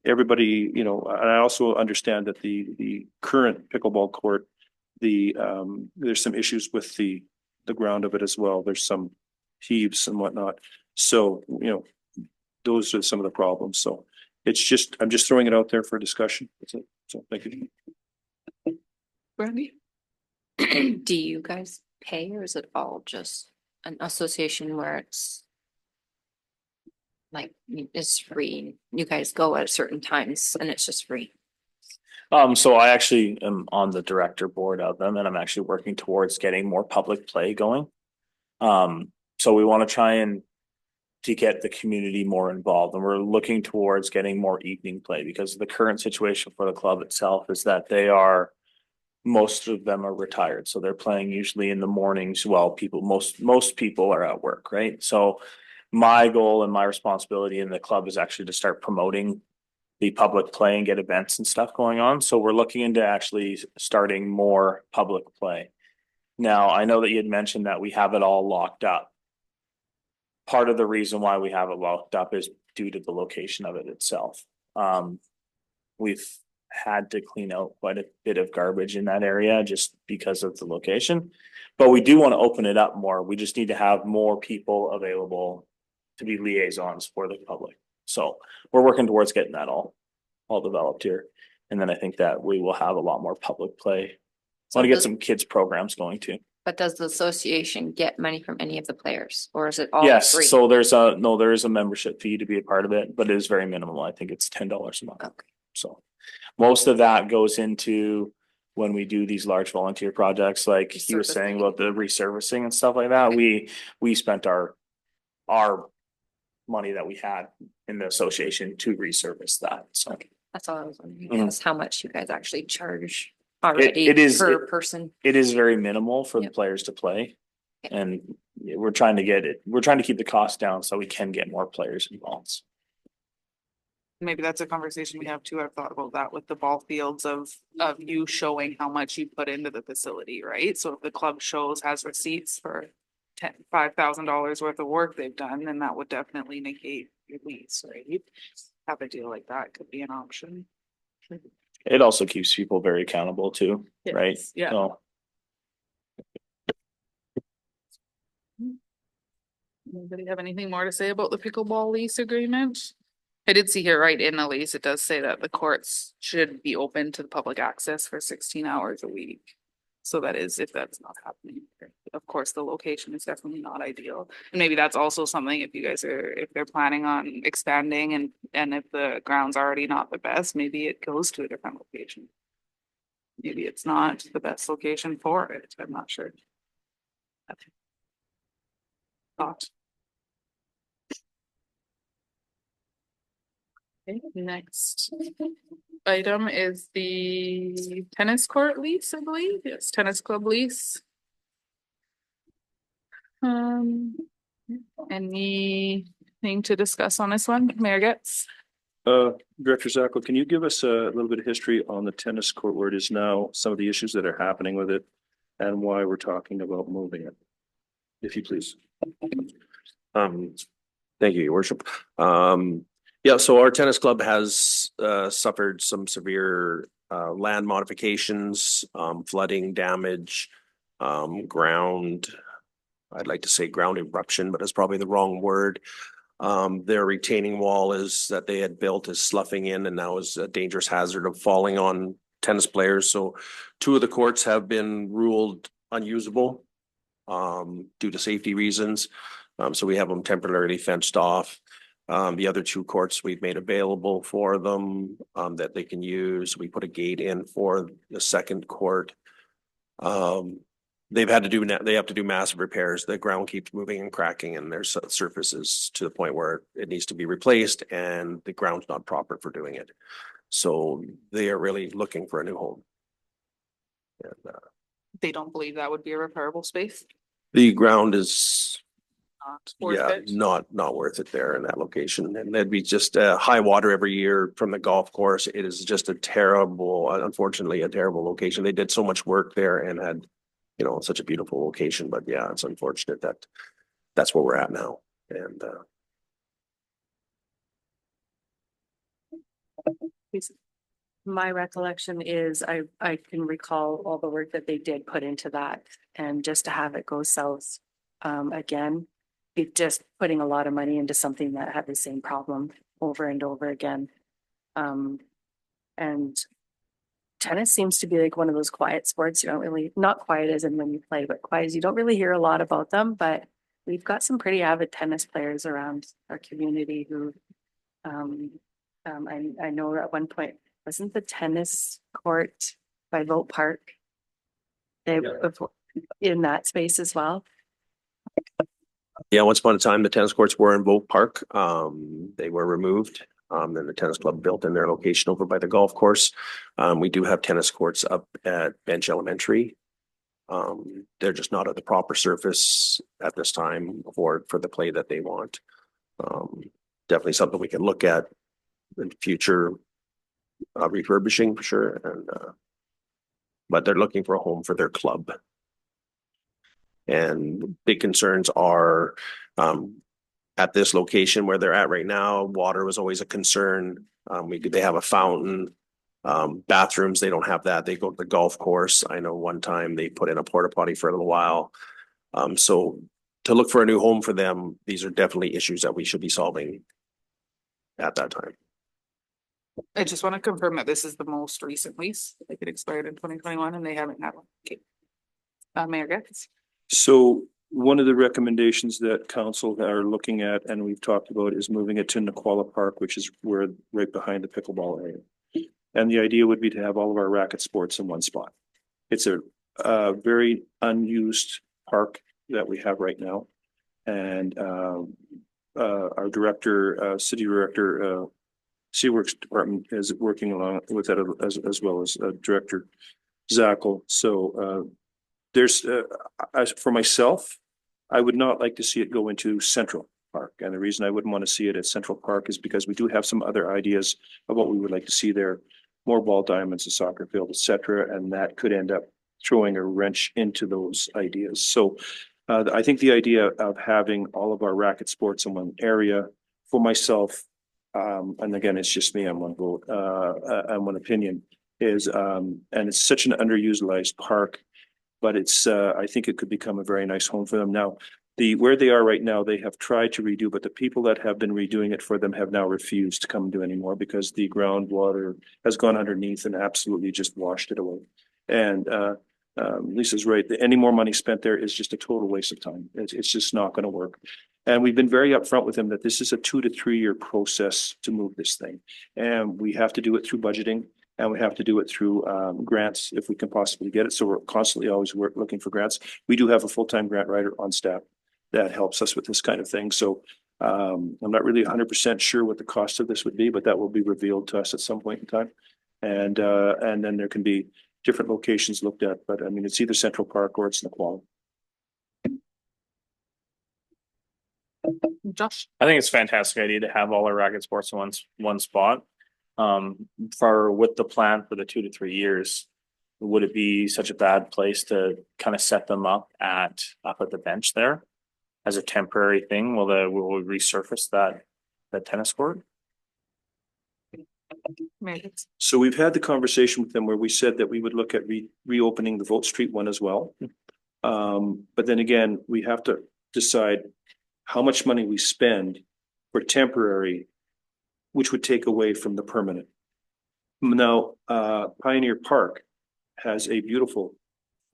everybody, and I also understand that the current pickleball court, there's some issues with the ground of it as well. There's some heaves and whatnot. So, those are some of the problems. So I'm just throwing it out there for discussion. That's it. So thank you. Brandy? Do you guys pay or is it all just an association where it's like it's free? You guys go at certain times and it's just free. So I actually am on the director board of them and I'm actually working towards getting more public play going. So we want to try to get the community more involved and we're looking towards getting more evening play because the current situation for the club itself is that most of them are retired. So they're playing usually in the mornings while most people are at work, right? So my goal and my responsibility in the club is actually to start promoting the public play and get events and stuff going on. So we're looking into actually starting more public play. Now, I know that you had mentioned that we have it all locked up. Part of the reason why we have it locked up is due to the location of it itself. We've had to clean out quite a bit of garbage in that area just because of the location. But we do want to open it up more. We just need to have more people available to be liaisons for the public. So we're working towards getting that all developed here. And then I think that we will have a lot more public play. So Want to get does- some kids programs going too. But does the association get money from any of the players or is it all Yes, free? so there is a membership fee to be a part of it, but it is very minimal. I think it's $10 a month. Okay. So most of that goes into when we do these large volunteer projects, like he was saying Resurfacing. about the resurfacing and stuff like that. We spent our money that we had in the association to resurface that. So That's all I was wondering, Mhm. is how much you guys actually charge already it is- per person. it is very minimal for the Yep. players to play. Yep. And we're trying to keep the cost down so we can get more players involved. Maybe that's a conversation we have too. I've thought about that with the ball fields of you showing how much you put into the facility, right? So if the club has receipts for $5,000 worth of work they've done, then that would definitely negate your lease, right? Have a deal like that could be an option. It also keeps people very accountable too, right? Yes, yeah. So Anybody have anything more to say about the pickleball lease agreement? I did see here right in the lease, it does say that the courts should be open to the public access for 16 hours a week. So that is, if that's not happening, of course, the location is definitely not ideal. And maybe that's also something if you guys if they're planning on expanding and if the ground's already not the best, maybe it goes to a different location. Maybe it's not the best location for it. I'm not sure. Thought. Okay, next item is the tennis court lease, I believe. Yes, tennis club lease. Anything to discuss on this one, Merritt? Director Zacco, can you give us a little bit of history on the tennis court where it is now, some of the issues that are happening with it and why we're talking about moving it? If you please. Thank you, Your Worship. Yeah, so our tennis club has suffered some severe land modifications, flooding damage, ground. I'd like to say ground eruption, but it's probably the wrong word. Their retaining wall that they had built is sloughing in and now is a dangerous hazard of falling on tennis players. So 2 of the courts have been ruled unusable due to safety reasons. So we have them temporarily fenced off. The other 2 courts we've made available for them that they can use. We put a gate in for the second court. They have to do massive repairs. The ground keeps moving and cracking and there's surfaces to the point where it needs to be replaced and the ground's not proper for doing it. So they are really looking for a new home. And They don't believe that would be a repairable space. the ground is Not worth it. not worth it there in that location. And that'd be just high water every year from the golf course. It is just unfortunately a terrible location. They did so much work there and had, such a beautiful location, but yeah, it's unfortunate that that's where we're at now. And My recollection is I can recall all the work that they did put into that and just to have it go south again. It just putting a lot of money into something that had the same problem over and over again. And tennis seems to be like one of those quiet sports. You don't really, not quiet as in when you play, but quiet as you don't really hear a lot about them. But we've got some pretty avid tennis players around our community who I know at one point, wasn't the tennis court by Vote Park? They in that space as well. yeah, once upon a time, the tennis courts were in Vogue Park. They were removed. And the tennis club built in their location over by the golf course. We do have tennis courts up at Bench Elementary. They're just not at the proper surface at this time for the play that they want. Definitely something we can look at in future refurbishing for sure. And but they're looking for a home for their club. And big concerns are at this location where they're at right now, water was always a concern. They have a fountain Bathrooms, they don't have that. They go to the golf course. I know one time they put in a porta potty for a little while. So to look for a new home for them, these are definitely issues that we should be solving at that time. I just want to confirm that this is the most recent lease, like it expired in 2021 and they haven't had one. Okay. Mayor Getz. So one of the recommendations that council are looking at, and we've talked about, is moving it to Naquala Park, which is where right behind the pickleball area. And the idea would be to have all of our racket sports in one spot. It's a very unused park that we have right now. And our director, city director, Seaworks Department is working along with that as well as Director Zackel. So there's, as for myself, I would not like to see it go into Central Park. And the reason I wouldn't want to see it at Central Park is because we do have some other ideas of what we would like to see there. More ball diamonds, a soccer field, etc. And that could end up throwing a wrench into those ideas. So I think the idea of having all of our racket sports in one area for myself, and again, it's just me on one vote, and one opinion is, and it's such an underutilized park, but it's, I think it could become a very nice home for them. Now, where they are right now, they have tried to redo, but the people that have been redoing it for them have now refused to come and do anymore because the groundwater has gone underneath and absolutely just washed it away. And Lisa's right. Any more money spent there is just a total waste of time. It's just not going to work. And we've been very upfront with them that this is a 2 to 3 year process to move this thing. And we have to do it through budgeting and we have to do it through grants if we can possibly get it. So we're constantly always looking for grants. We do have a full-time grant writer on staff that helps us with this kind of thing. So I'm not really 100% sure what the cost of this would be, but that will be revealed to us at some point in time. And then there can be different locations looked at, but I mean, it's either Central Park or it's Naquala. Josh. I think it's a fantastic idea to have all our racket sports in one spot. For with the plan for the 2 to 3 years, would it be such a bad place to kind of set them up at the bench there as a temporary thing? Will we resurface that tennis court? So we've had the conversation with them where we said that we would look at reopening the Vote Street one as well. But then again, we have to decide how much money we spend for temporary, which would take away from the permanent. Now, Pioneer Park has a beautiful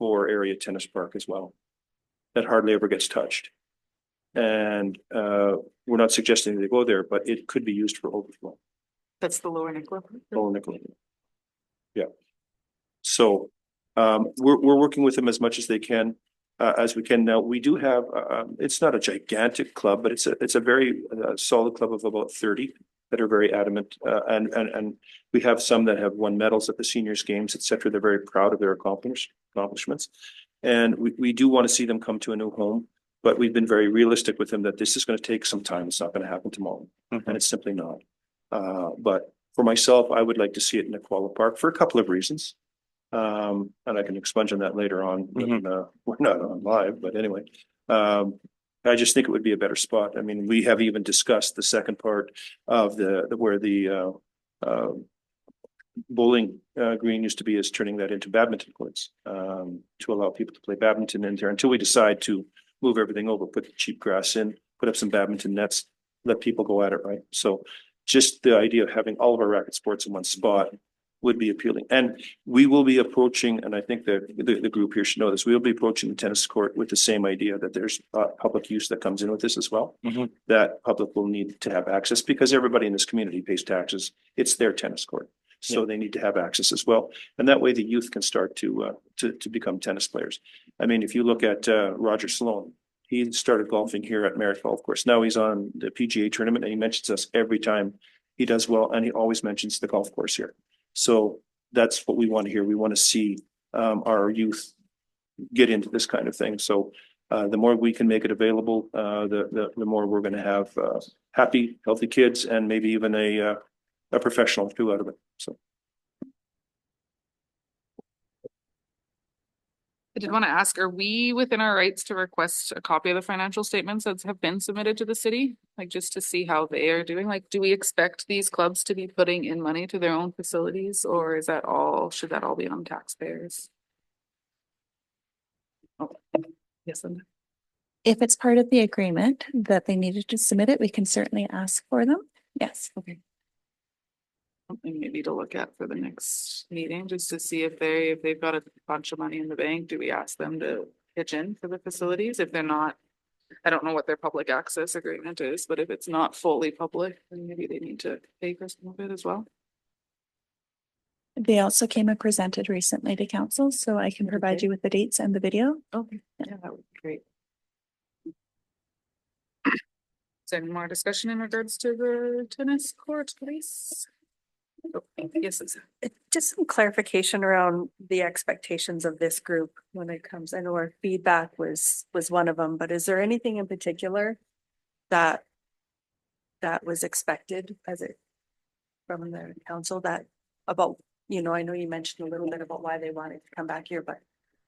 4-area tennis park as well that hardly ever gets touched. And we're not suggesting they go there, but it could be used for overflow. That's the Lower Nicola. Lower Nicola. Yeah. So we're working with them as much as they can, as we can. Now we do have, it's not a gigantic club, but it's a very solid club of about 30 that are very adamant. And we have some that have won medals at the seniors games, etc. They're very proud of their accomplishments. And we do want to see them come to a new home, but we've been very realistic with them that this is going to take some time. It's not going to happen tomorrow. And it's simply not. But for myself, I would like to see it in Naquala Park for a couple of reasons. And I can expunge on that later on. We're not on live, but anyway, I just think it would be a better spot. I mean, we have even discussed the second part of where the bowling green used to be, is turning that into badminton courts to allow people to play badminton in there until we decide to move everything over, put the cheap grass in, put up some badminton nets, let people go at it, right? So just the idea of having all of our racket sports in one spot would be appealing. And we will be approaching, and I think that the group here should know this, we will be approaching the tennis court with the same idea that there's public use that comes in with this as well. That public will need to have access because everybody in this community pays taxes. It's their tennis court. So they need to have access as well. And that way the youth can start to become tennis players. I mean, if you look at Roger Sloan, he started golfing here at Merritt Golf Course. Now he's on the PGA tournament and he mentions us every time he does well. And he always mentions the golf course here. So that's what we want to hear. We want to see our youth get into this kind of thing. So the more we can make it available, the more we're going to have happy, healthy kids and maybe even a professional too out of it. So. I did want to ask, are we within our rights to request a copy of the financial statements that have been submitted to the city? Like just to see how they are doing? Like, do we expect these clubs to be putting in money to their own facilities, or is that all, should that all be on taxpayers? Oh, yes, Linda. If it's part of the agreement that they needed to submit it, we can certainly ask for them. Yes. Okay. Something maybe to look at for the next meeting, just to see if they've got a bunch of money in the bank, do we ask them to pitch in for the facilities? If they're not, I don't know what their public access agreement is, but if it's not fully public, then maybe they need to pay for some of it as well. They also came and presented recently to council, so I can provide you with the dates and the video. Okay, yeah, that would be great. Is there any more discussion in regards to the tennis court, please? Oh, yes, it's. Just some clarification around the expectations of this group when it comes, I know our feedback was one of them, but is there anything in particular that was expected as it from the council that about, you know, I know you mentioned a little bit about why they wanted to come back here, but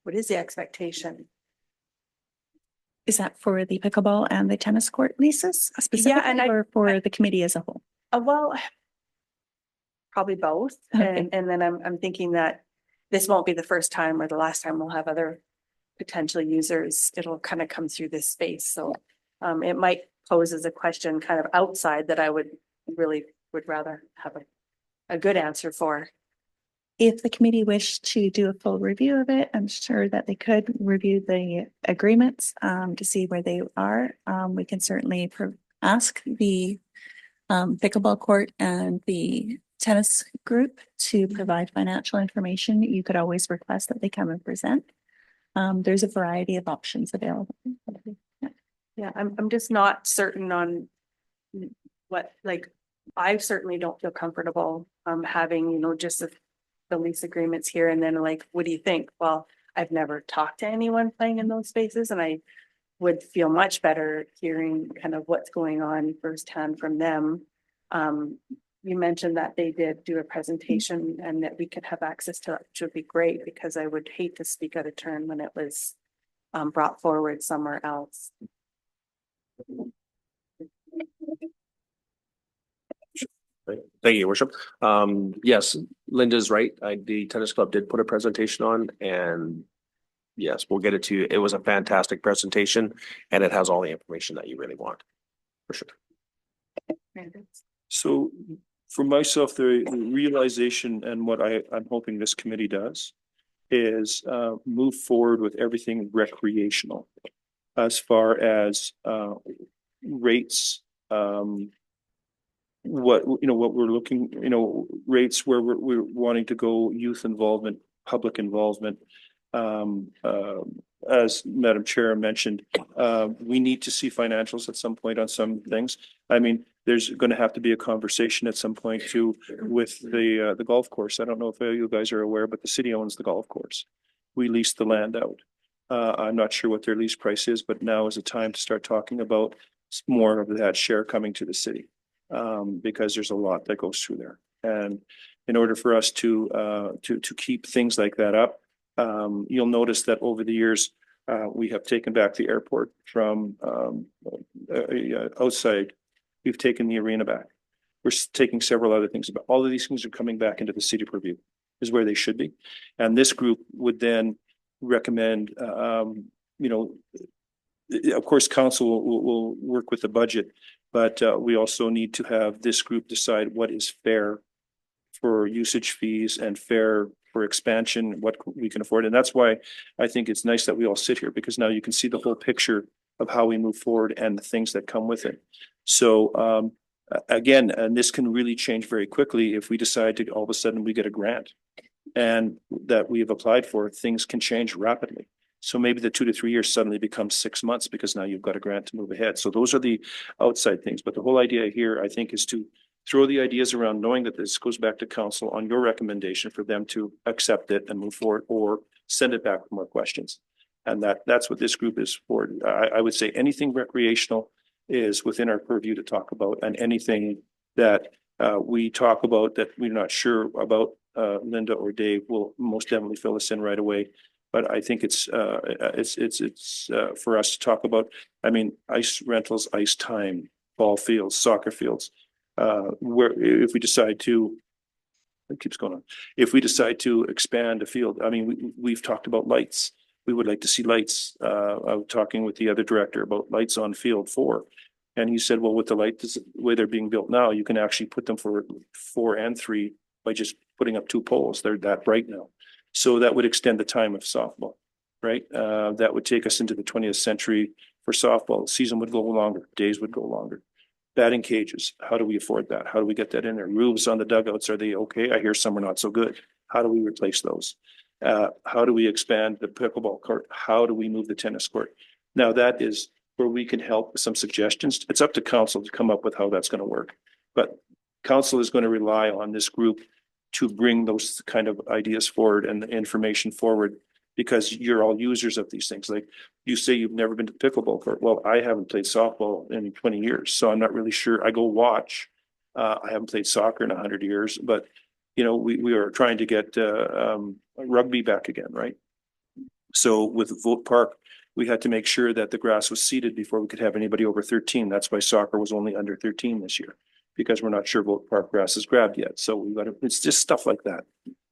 what is the expectation? Is that for the pickleball and the tennis court leases specifically, or for the committee as a whole? Well, probably both. Okay. And then I'm thinking that this won't be the first time or the last time we'll have other potential users. It'll kind of come through this space. So it might pose as a question kind of outside that I would rather have a good answer for. If the committee wished to do a full review of it, I'm sure that they could review the agreements to see where they are. We can certainly ask the pickleball court and the tennis group to provide financial information. You could always request that they come and present. There's a variety of options available. Yeah, I'm just not certain on what, like, I certainly don't feel comfortable having, you know, just the lease agreements here and then like, what do you think? Well, I've never talked to anyone playing in those spaces, and I would feel much better hearing kind of what's going on firsthand from them. You mentioned that they did do a presentation and that we could have access to that, which would be great, because I would hate to speak out of turn when it was brought forward somewhere else. Thank you, Your Worship. Yes, Linda's right. The tennis club did put a presentation on, and yes, we'll get it to you. It was a fantastic presentation, and it has all the information that you really want, for sure. So for myself, the realization and what I'm hoping this committee does is move forward with everything recreational as far as rates, what we're looking, rates where we're wanting to go, youth involvement, public involvement. As Madam Chair mentioned, we need to see financials at some point on some things. I mean, there's going to have to be a conversation at some point too with the golf course. I don't know if you guys are aware, but the city owns the golf course. We lease the land out. I'm not sure what their lease price is, but now is the time to start talking about more of that share coming to the city, because there's a lot that goes through there. And in order for us to keep things like that up, you'll notice that over the years, we have taken back the airport from outside. We've taken the arena back. We're taking several other things, but all of these things are coming back into the city purview, is where they should be. And this group would then recommend, of course, council will work with the budget, but we also need to have this group decide what is fair for usage fees and fair for expansion, what we can afford. And that's why I think it's nice that we all sit here, because now you can see the whole picture of how we move forward and the things that come with it. So again, and this can really change very quickly if we decide to all of a sudden we get a grant and that we have applied for, things can change rapidly. So maybe the 2 to 3 years suddenly becomes 6 months because now you've got a grant to move ahead. So those are the outside things. But the whole idea here, I think, is to throw the ideas around, knowing that this goes back to council on your recommendation for them to accept it and move forward, or send it back for more questions. And that's what this group is for. I would say anything recreational is within our purview to talk about, and anything that we talk about that we're not sure about, Linda or Dave will most definitely fill us in right away. But I think it's for us to talk about, I mean, ice rentals, ice time, ball fields, soccer fields. Where if we decide to, it keeps going on. If we decide to expand a field, I mean, we've talked about lights. We would like to see lights. I was talking with the other director about lights on field 4. And he said, well, with the lights, the way they're being built now, you can actually put them for 4 and 3 by just putting up 2 poles. They're that bright now. So that would extend the time of softball, right? That would take us into the 20th century for softball. The season would go longer, days would go longer. Batting cages, how do we afford that? How do we get that in there? Roofs on the dugouts, are they okay? I hear some are not so good. How do we replace those? How do we expand the pickleball court? How do we move the tennis court? Now that is where we can help with some suggestions. It's up to council to come up with how that's going to work. But council is going to rely on this group to bring those kind of ideas forward and the information forward, because you're all users of these things. Like you say, you've never been to pickleball court. Well, I haven't played softball in 20 years, so I'm not really sure. I go watch. I haven't played soccer in 100 years, but you know, we are trying to get rugby back again, right? So with Vote Park, we had to make sure that the grass was seeded before we could have anybody over 13. That's why soccer was only under 13 this year, because we're not sure Vote Park grass is grabbed yet. So we got to, it's just stuff like that.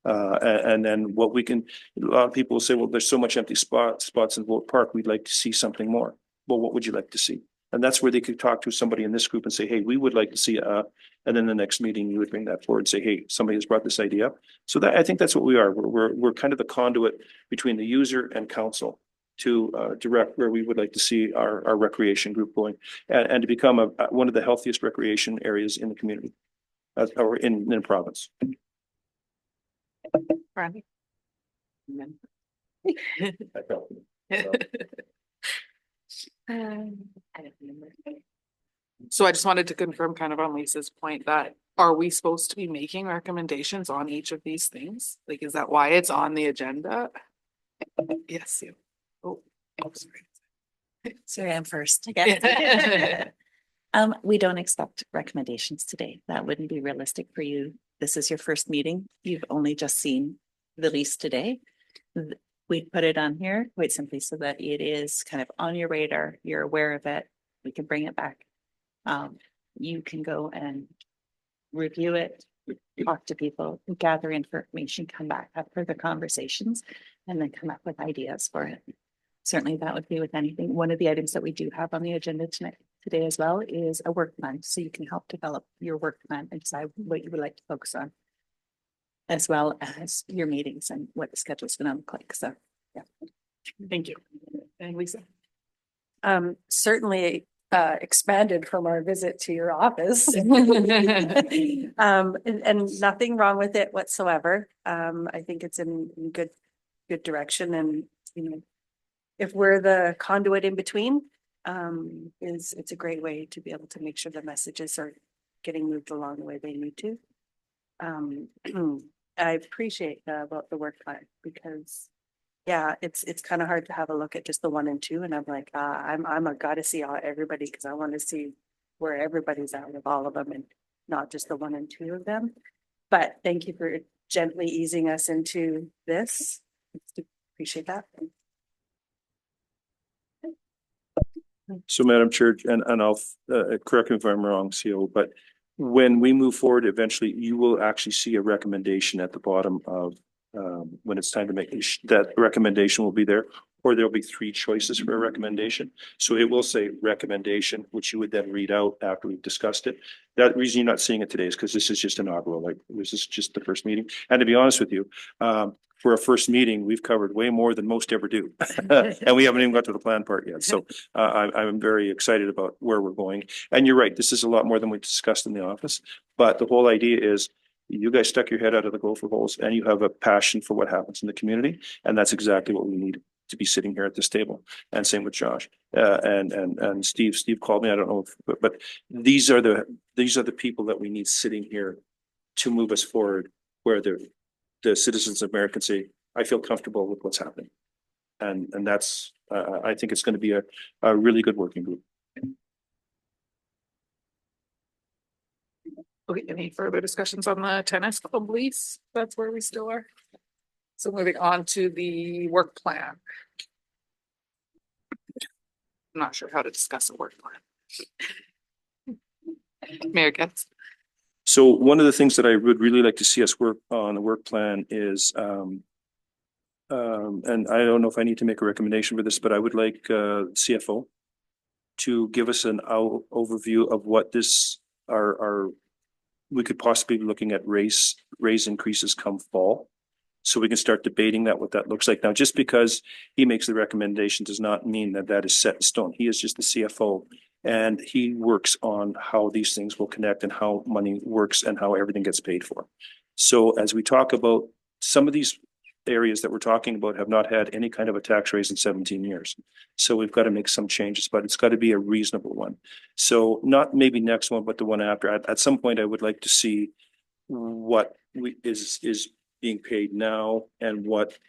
And then what we can, a lot of people will say, well, there's so much empty spots in Vote Park. We'd like to see something more. Well, what would you like to see? And that's where they could talk to somebody in this group and say, hey, we would like to see, and then the next meeting, you would bring that forward and say, hey, somebody has brought this idea up. So that, I think that's what we are. We're kind of the conduit between the user and council to direct where we would like to see our recreation group going, and to become one of the healthiest recreation areas in the community, or in the province. Brandy? I felt So I just wanted to confirm kind of on Lisa's point that, are we supposed to be making recommendations on each of these things? Like, is that why it's on the agenda? Yes, you. Oh, sorry. Sorry, I'm first again. We don't expect recommendations today. That wouldn't be realistic for you. This is your first meeting. You've only just seen the lease today. We put it on here quite simply so that it is kind of on your radar. You're aware of it. We can bring it back. You can go and review it, talk to people, gather information, come back, have further conversations, and then come up with ideas for it. Certainly that would be with anything. One of the items that we do have on the agenda today as well is a work plan. So you can help develop your work plan and decide what you would like to focus on, as well as your meetings and what the schedule is going to look like. So, yeah. Thank you. And Lisa? Certainly expanded from our visit to your office. And nothing wrong with it whatsoever. I think it's in good direction, and you know, if we're the conduit in between, it's a great way to be able to make sure the messages are getting moved along the way they need to. I appreciate about the work plan, because yeah, it's kind of hard to have a look at just the 1 and 2, and I'm like, I'm a gotta see everybody, because I want to see where everybody's at with all of them, and not just the 1 and 2 of them. But thank you for gently easing us into this. Appreciate that. So, Madam Chair, and I'll correct me if I'm wrong, CO, but when we move forward, eventually you will actually see a recommendation at the bottom of when it's time to make that recommendation will be there, or there'll be 3 choices for a recommendation. So it will say recommendation, which you would then read out after we've discussed it. That reason you're not seeing it today is because this is just inaugural, like this is just the first meeting. And to be honest with you, for a first meeting, we've covered way more than most ever do. And we haven't even got to the plan part yet. So I'm very excited about where we're going. And you're right, this is a lot more than we discussed in the office. But the whole idea is you guys stuck your head out of the gopher holes and you have a passion for what happens in the community. And that's exactly what we need to be sitting here at this table. And same with Josh and Steve. Steve called me. I don't know, but these are the people that we need sitting here to move us forward, where the citizens of Merritt can say, I feel comfortable with what's happening. And that's, I think it's going to be a really good working group. Okay, any further discussions on the tennis club lease? That's where we still are. So moving on to the work plan. I'm not sure how to discuss a work plan. Mayor Getz. So one of the things that I would really like to see us work on the work plan is, and I don't know if I need to make a recommendation for this, but I would like CFO to give us an overview of what this we could possibly be looking at raise increases come fall. So we can start debating what that looks like. Now, just because he makes the recommendation does not mean that that is set in stone. He is just the CFO. And he works on how these things will connect and how money works and how everything gets paid for. So as we talk about some of these areas that we're talking about have not had any kind of a tax raise in 17 years. So we've got to make some changes, but it's got to be a reasonable one. So not maybe next one, but the one after. At some point, I would like to see what is being paid now and what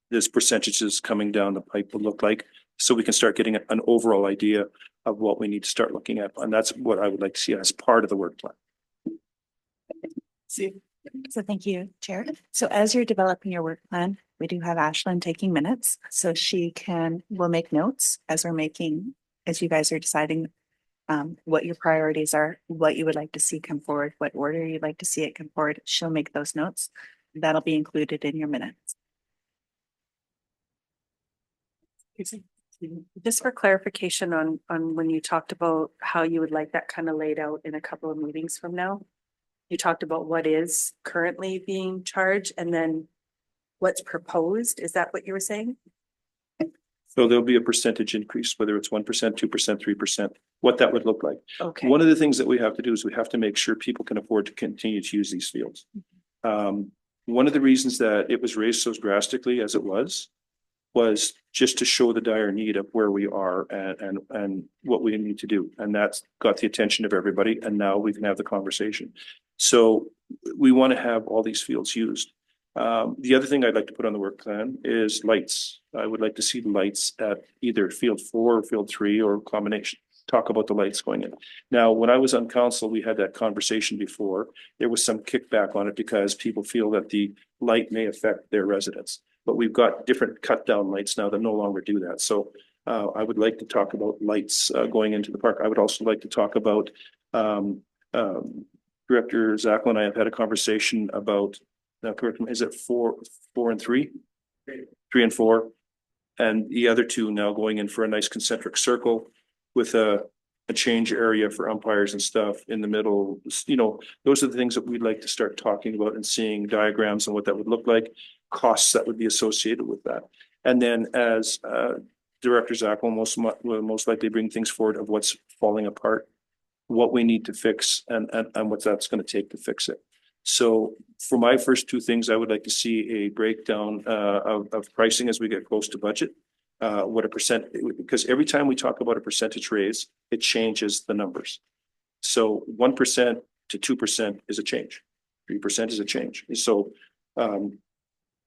this percentage is coming down the pipe will look like. So we can start getting an overall idea of what we need to start looking at. And that's what I would like to see as part of the work plan. See. So thank you, Chair. So as you're developing your work plan, we do have Ashlyn taking minutes. So will make notes as you guys are deciding what your priorities are, what you would like to see come forward, what order you'd like to see it come forward. She'll make those notes. That'll be included in your minutes. Just for clarification on when you talked about how you would like that kind of laid out in a couple of meetings from now. You talked about what is currently being charged and then what's proposed. Is that what you were saying? So there'll be a percentage increase, whether it's 1%, 2%, 3%, what that would look like. Okay. One of the things that we have to do is we have to make sure people can afford to continue to use these fields. One of the reasons that it was raised so drastically as it was just to show the dire need of where we are and what we need to do. And that's got the attention of everybody. And now we can have the conversation. So we want to have all these fields used. The other thing I'd like to put on the work plan is lights. I would like to see the lights at either field 4 or field 3 or combination. Talk about the lights going in. Now, when I was on council, we had that conversation before. There was some kickback on it because people feel that the light may affect their residents. But we've got different cut down lights now that no longer do that. So I would like to talk about lights going into the park. I would also like to talk about Director Zackel and I have had a conversation about, now correct me, is it 4 and 3? 3 and 4. And the other two now going in for a nice concentric circle with a change area for umpires and stuff in the middle. You know, those are the things that we'd like to start talking about and seeing diagrams and what that would look like, costs that would be associated with that. And then as Director Zach will most likely bring things forward of what's falling apart, what we need to fix and what that's going to take to fix it. So for my first two things, I would like to see a breakdown of pricing as we get close to budget. What a percent, because every time we talk about a percentage raise, it changes the numbers. So 1% to 2% is a change. 3% is a change. So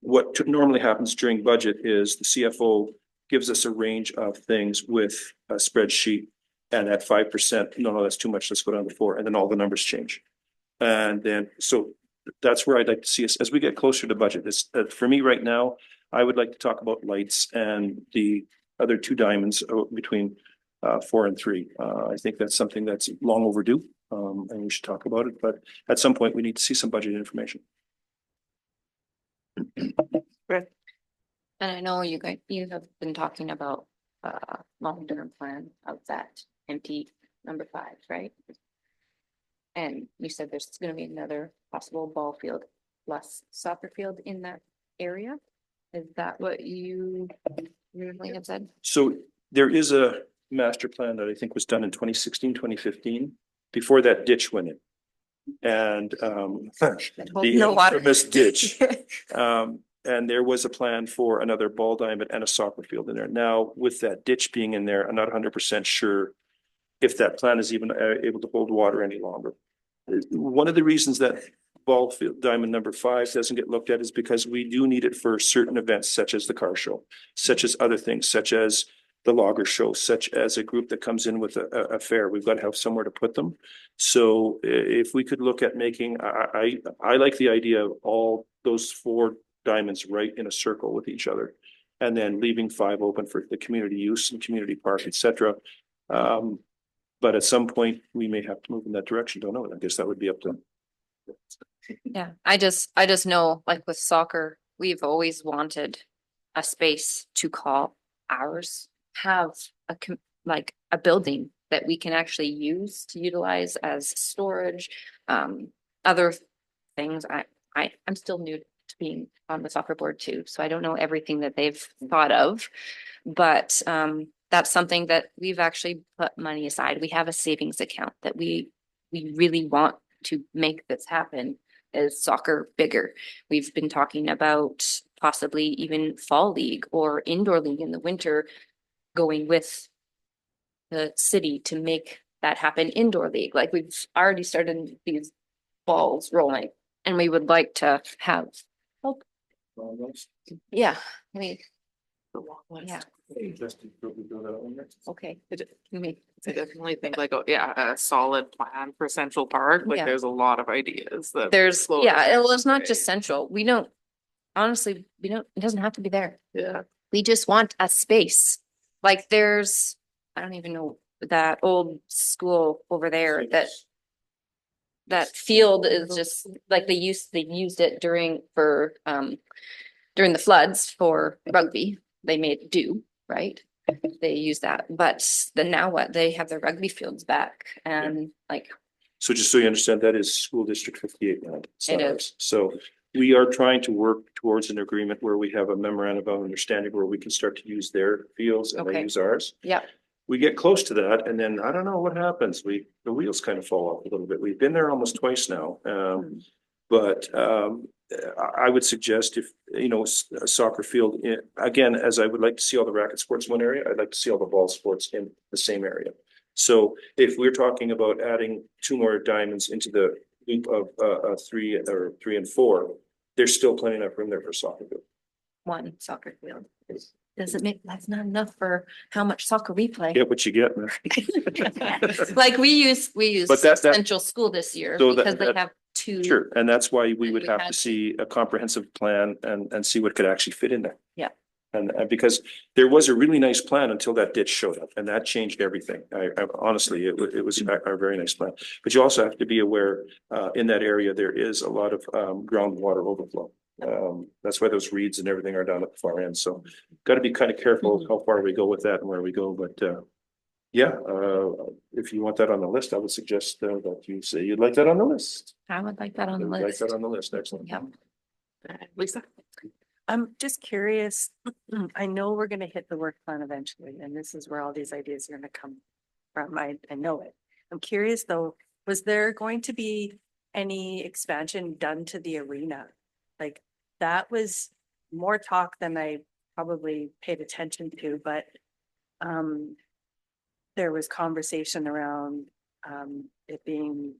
what normally happens during budget is the CFO gives us a range of things with a spreadsheet, and at 5%, no, that's too much. Let's go down to 4, and then all the numbers change. And then, so that's where I'd like to see us as we get closer to budget. This for me right now, I would like to talk about lights and the other two diamonds between 4 and 3. I think that's something that's long overdue, and we should talk about it. But at some point, we need to see some budget information. And I know you have been talking about long-term plan of that empty number 5, right? And you said there's going to be another possible ball field plus soccer field in that area. Is that what you really have said? So there is a master plan that I think was done in 2016, 2015, before that ditch went in. And the infamous ditch. And there was a plan for another ball diamond and a soccer field in there. Now, with that ditch being in there, I'm not 100% sure if that plan is even able to hold water any longer. One of the reasons that ball field diamond number 5 doesn't get looked at is because we do need it for certain events, such as the car show, such as other things, such as the logger show, such as a group that comes in with a fair. We've got to have somewhere to put them. So if we could look at making, I like the idea of all those 4 diamonds right in a circle with each other. And then leaving 5 open for the community use and community park, et cetera. But at some point, we may have to move in that direction. Don't know. I guess that would be up to. Yeah, I just know, like with soccer, we've always wanted a space to call ours, have like a building that we can actually use to utilize as storage, other things. I'm still new to being on the soccer board too, so I don't know everything that they've thought of, but that's something that we've actually put money aside. We have a savings account that we really want to make this happen, is soccer bigger. We've been talking about possibly even fall league or indoor league in the winter, going with the city to make that happen, indoor league. Like we've already started these balls rolling, and we would like to have help. Yeah, I mean, yeah, okay. I definitely think like, oh, yeah, a solid plan for Central Park. Like Yeah. there's a lot of ideas that. There's, floated yeah, there. well, it's not just Right. central. We don't, honestly, it doesn't have to be there. Yeah. We just want a space. Like there's, I don't even know, that old school over there, that field is just like they used it during the floods for rugby. They made do, right? They use that, but then now what? They have their rugby fields back, and like, So just so you understand, that is School District 58 land. It's It not is. ours. So we are trying to work towards an agreement where we have a memorandum of understanding where we can start to use their fields and they Okay. use ours. yeah, We get close to that and then I don't know what happens. The wheels kind of fall off a little bit. We've been there almost twice now. But I would suggest if, a soccer field, again, as I would like to see all the racket sports in one area, I'd like to see all the ball sports in the same area. So if we're talking about adding 2 more diamonds into the loop of 3 and 4, there's still plenty enough room there for soccer field. one soccer field. That's not enough for how much soccer we play. Get what you get, man. Like we use But that- Central School this year So because they that- have 2. Sure, and that's why we would We have had to to. see a comprehensive plan and see what could actually fit in there. Yeah. And because there was a really nice plan until that ditch showed up and that changed everything. I honestly, it was a very nice plan. But you also have to be aware, in that area, there is a lot of groundwater overflow. That's why those reeds and everything are down at the far end. So got to be kind of careful of how far we go with that and where we go. But yeah, if you want that on the list, I would suggest that you say you'd like that on the list. I would like that on the You'd like list. that on the list. Excellent. Yep. Lisa. I'm just curious, I know we're gonna hit the work plan eventually, and this is where all these ideas are gonna come from. I know it. I'm curious though, was there going to be any expansion done to the arena? Like, that was more talk than I probably paid attention to, but there was conversation around it being,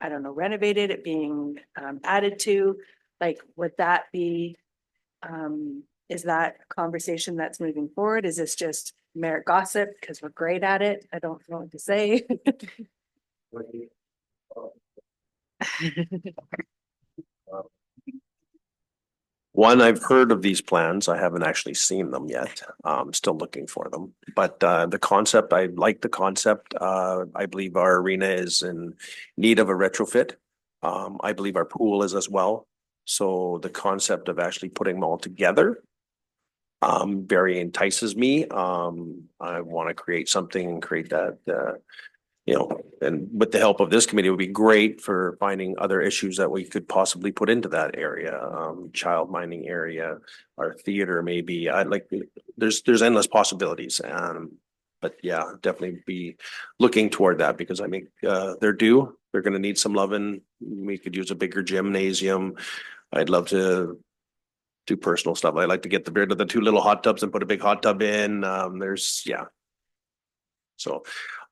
I don't know, renovated, it being added to. Like, would that be is that a conversation that's moving forward? Is this just Merritt gossip because we're great at it? I don't know what to say. One, I've heard of these plans. I haven't actually seen them yet. Still looking for them. But the concept, I like the concept. I believe our arena is in need of a retrofit. I believe our pool is as well. So the concept of actually putting them all together very entices me. I want to create something, create that and with the help of this committee, it would be great for finding other issues that we could possibly put into that area. Child mining area, our theater, maybe. There's endless possibilities. But yeah, definitely be looking toward that because I think they're due. They're going to need some loving. We could use a bigger gymnasium. I'd love to do personal stuff. I like to get rid of the 2 little hot tubs and put a big hot tub in. So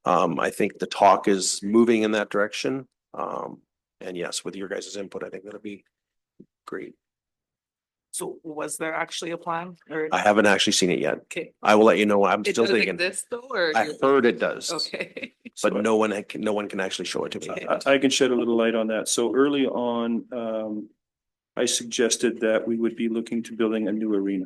I think the talk is moving in that direction. And yes, with your guys' input, I think that'll be great. So was there actually a plan or? I haven't actually seen it yet. Okay. I will let you know. I'm It still doesn't digging. exist though, or? I heard it does, Okay. but no one can actually show it to me. Okay. I can shed a little light on that. So early on, I suggested that we would be looking to building a new arena.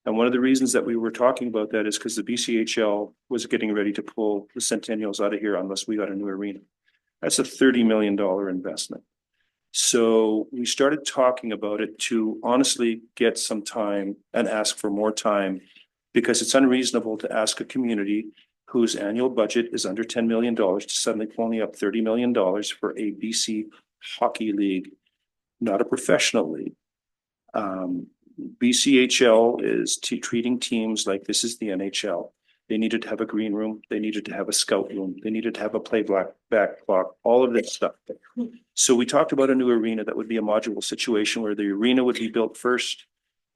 And one of the reasons that we were talking about that is because the BCHL was getting ready to pull the Centennials out of here unless we got a new arena. That's a $30 million investment. So we started talking about it to honestly get some time and ask for more time, because it's unreasonable to ask a community whose annual budget is under $10 million to suddenly pony up $30 million for a BC hockey league, not a professional league. BCHL is treating teams like this is the NHL. They needed to have a green room. They needed to have a scout room. They needed to have a back clock, all of this stuff. So we talked about a new arena that would be a modular situation where the arena would be built first.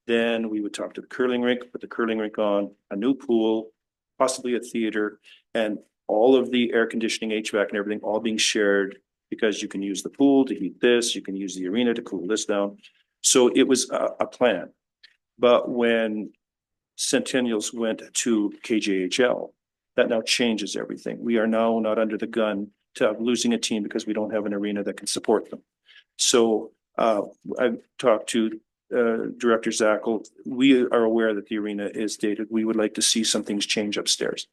Then we would talk to the curling rink, put the curling rink on, a new pool, possibly a theater, and all of the air conditioning, HVAC and everything all being shared, because you can use the pool to heat this, you can use the arena to cool this down. So it was a plan. But when Centennials went to KJHL, that now changes everything. We are now not under the gun to losing a team because we don't have an arena that can support them. So I've talked to Director Zackel. We are aware that the arena is dated. We would like to see some things change upstairs.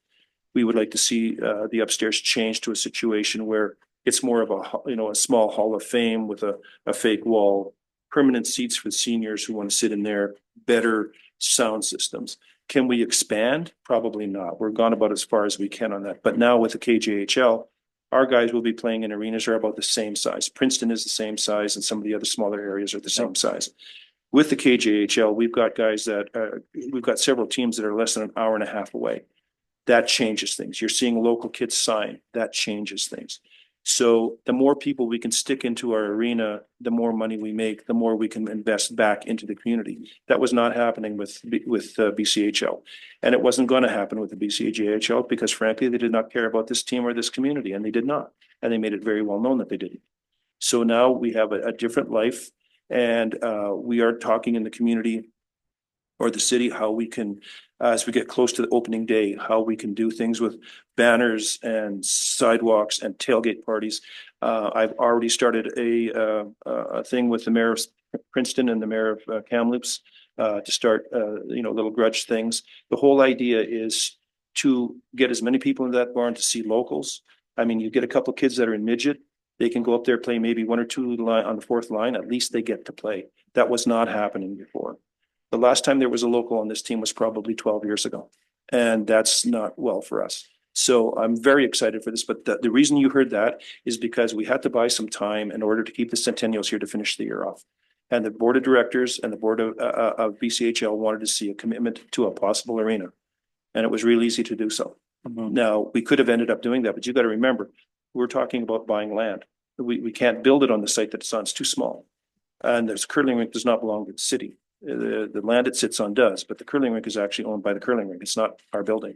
We would like to see the upstairs change to a situation where it's more of a small hall of fame with a fake wall, permanent seats for seniors who want to sit in there, better sound systems. Can we expand? Probably not. We're gone about as far as we can on that. But now with the KJHL, our guys will be playing in arenas are about the same size. Princeton is the same size, and some of the other smaller areas are the same size. With the KJHL, we've got guys that we've got several teams that are less than an hour and a half away. That changes things. You're seeing local kids sign. That changes things. So the more people we can stick into our arena, the more money we make, the more we can invest back into the community. That was not happening with BCHL. And it wasn't going to happen with the BCHL because frankly, they did not care about this team or this community, and they did not. And they made it very well known that they didn't. So now we have a different life, and we are talking in the community or the city how we can, as we get close to the opening day, how we can do things with banners and sidewalks and tailgate parties. I've already started a thing with the mayor of Princeton and the mayor of Kamloops to start, little grudge things. The whole idea is to get as many people in that barn to see locals. I mean, you get a couple of kids that are in midget, they can go up there, play maybe one or two on the fourth line. At least they get to play. That was not happening before. The last time there was a local on this team was probably 12 years ago, and that's not well for us. So I'm very excited for this, but the reason you heard that is because we had to buy some time in order to keep the Centennials here to finish the year off. And the board of directors and the board of BCHL wanted to see a commitment to a possible arena. And it was real easy to do so. Now, we could have ended up doing that, but you got to remember, we're talking about buying land. We can't build it on the site that it's on. It's too small. And this curling rink does not belong to the city. The land it sits on does, but the curling rink is actually owned by the curling rink. It's not our building.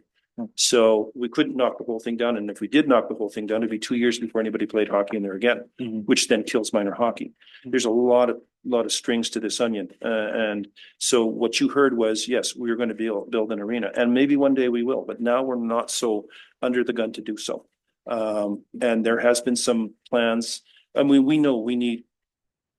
So we couldn't knock the whole thing down. And if we did knock the whole thing down, it'd be 2 years before anybody played hockey in there again, which then kills minor hockey. There's a lot of strings to this onion. And so what you heard was, yes, we are going to build an arena, and maybe one day we will, but now we're not so under the gun to do so. And there has been some plans. I mean, we know we need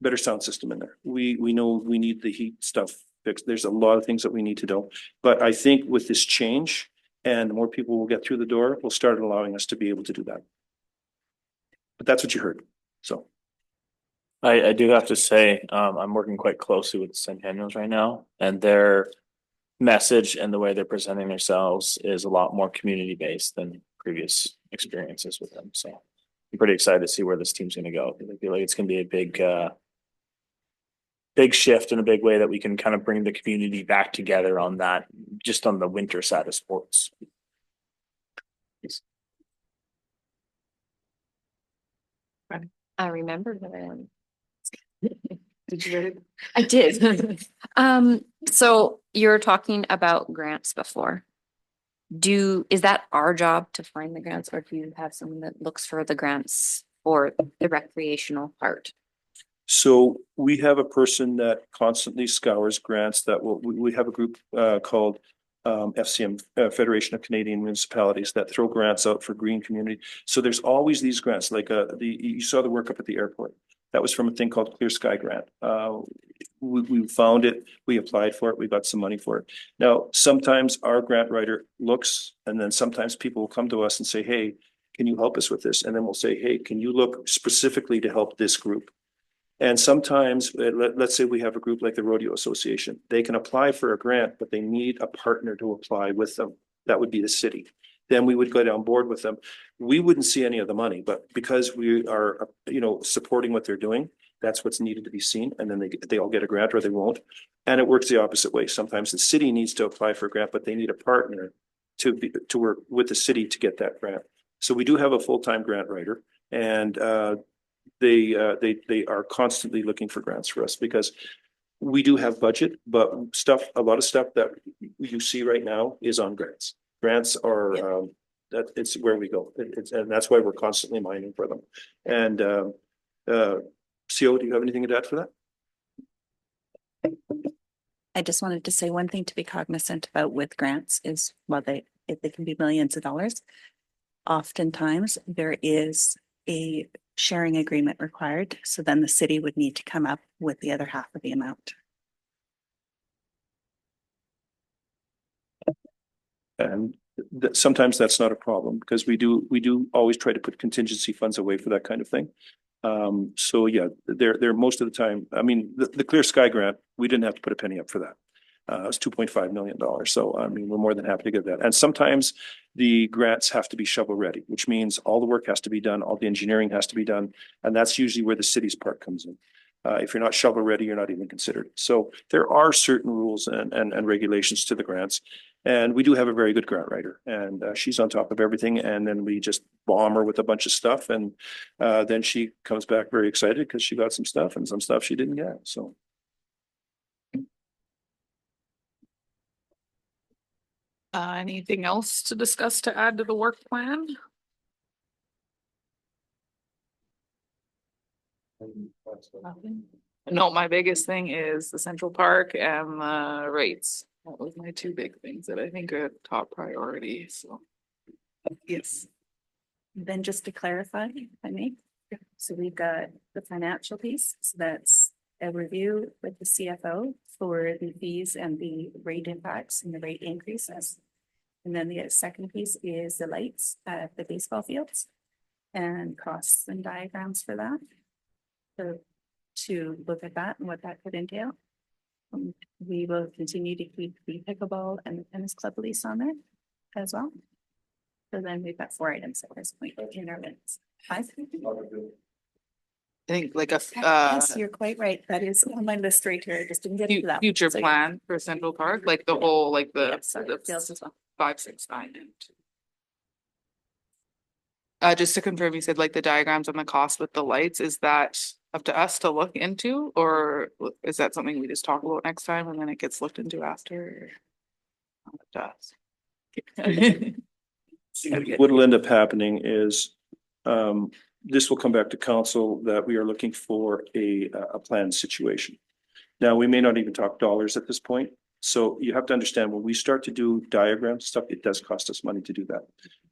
better sound system in there. We know we need the heat stuff fixed. There's a lot of things that we need to do. But I think with this change, and the more people will get through the door, will start allowing us to be able to do that. But that's what you heard. So I do have to say, I'm working quite closely with the Centennials right now, and their message and the way they're presenting themselves is a lot more community based than previous experiences with them. So I'm pretty excited to see where this team's going to go. I feel like it's going to be a big shift in a big way that we can kind of bring the community back together on that, just on the winter side of sports. I remember that. Did you read it? I did. So you're talking about grants before. Is that our job to find the grants, or do you have someone that looks for the grants for the recreational part? So we have a person that constantly scours grants that we have a group called FCM, Federation of Canadian Municipalities, that throw grants out for green community. So there's always these grants, like you saw the work up at the airport. That was from a thing called Clear Sky Grant. We found it, we applied for it, we got some money for it. Now, sometimes our grant writer looks, and then sometimes people will come to us and say, hey, can you help us with this? And then we'll say, hey, can you look specifically to help this group? And sometimes, let's say we have a group like the Rodeo Association, they can apply for a grant, but they need a partner to apply with them. That would be the city. Then we would go on board with them. We wouldn't see any of the money, but because we are, supporting what they're doing, that's what's needed to be seen. And then they all get a grant or they won't. And it works the opposite way. Sometimes the city needs to apply for a grant, but they need a partner to work with the city to get that grant. So we do have a full-time grant writer, and they are constantly looking for grants for us because we do have budget, but a lot of stuff that you see right now is on grants. Grants are, that it's where we go. And that's why we're constantly mining for them. And CO, do you have anything to add for that? I just wanted to say one thing to be cognizant about with grants is, while they can be millions of dollars, oftentimes there is a sharing agreement required. So then the city would need to come up with the other half of the amount. And sometimes that's not a problem because we do always try to put contingency funds away for that kind of thing. So yeah, they're most of the time, I mean, the Clear Sky Grant, we didn't have to put a penny up for that. It was $2.5 million. So, I mean, we're more than happy to get that. And sometimes the grants have to be shovel ready, which means all the work has to be done, all the engineering has to be done. And that's usually where the city's part comes in. If you're not shovel ready, you're not even considered. So there are certain rules and regulations to the grants. And we do have a very good grant writer, and she's on top of everything. And then we just bomb her with a bunch of stuff. And then she comes back very excited because she got some stuff and some stuff she didn't get. So. Anything else to discuss to add to the work plan? No, my biggest thing is the Central Park and the rates. That was my two big things that I think are top priority, so. Yes. Then just to clarify, if I may, so we've got the financial piece, so that's a review with the CFO for the fees and the rate impacts and the rate increases. And then the second piece is the lights at the baseball fields and costs and diagrams for that. So to look at that and what that could entail. We will continue to keep the pickleball and the tennis club lease on there as well. So then we've got 4 items at this point in our minutes. I think like a Yes, you're quite right. That is on my list right here. I just didn't get to that. future So, plan for Central Park, like the whole, like yes, sorry, the fields as well. 5, 6, 9 and just to confirm, you said like the diagrams on the cost with the lights, is that up to us to look into, or is that something we just talk about next time and then it gets looked into after? Up to us. What'll end up happening is this will come back to council that we are looking for a planned situation. Now, we may not even talk dollars at this point. So you have to understand, when we start to do diagram stuff, it does cost us money to do that.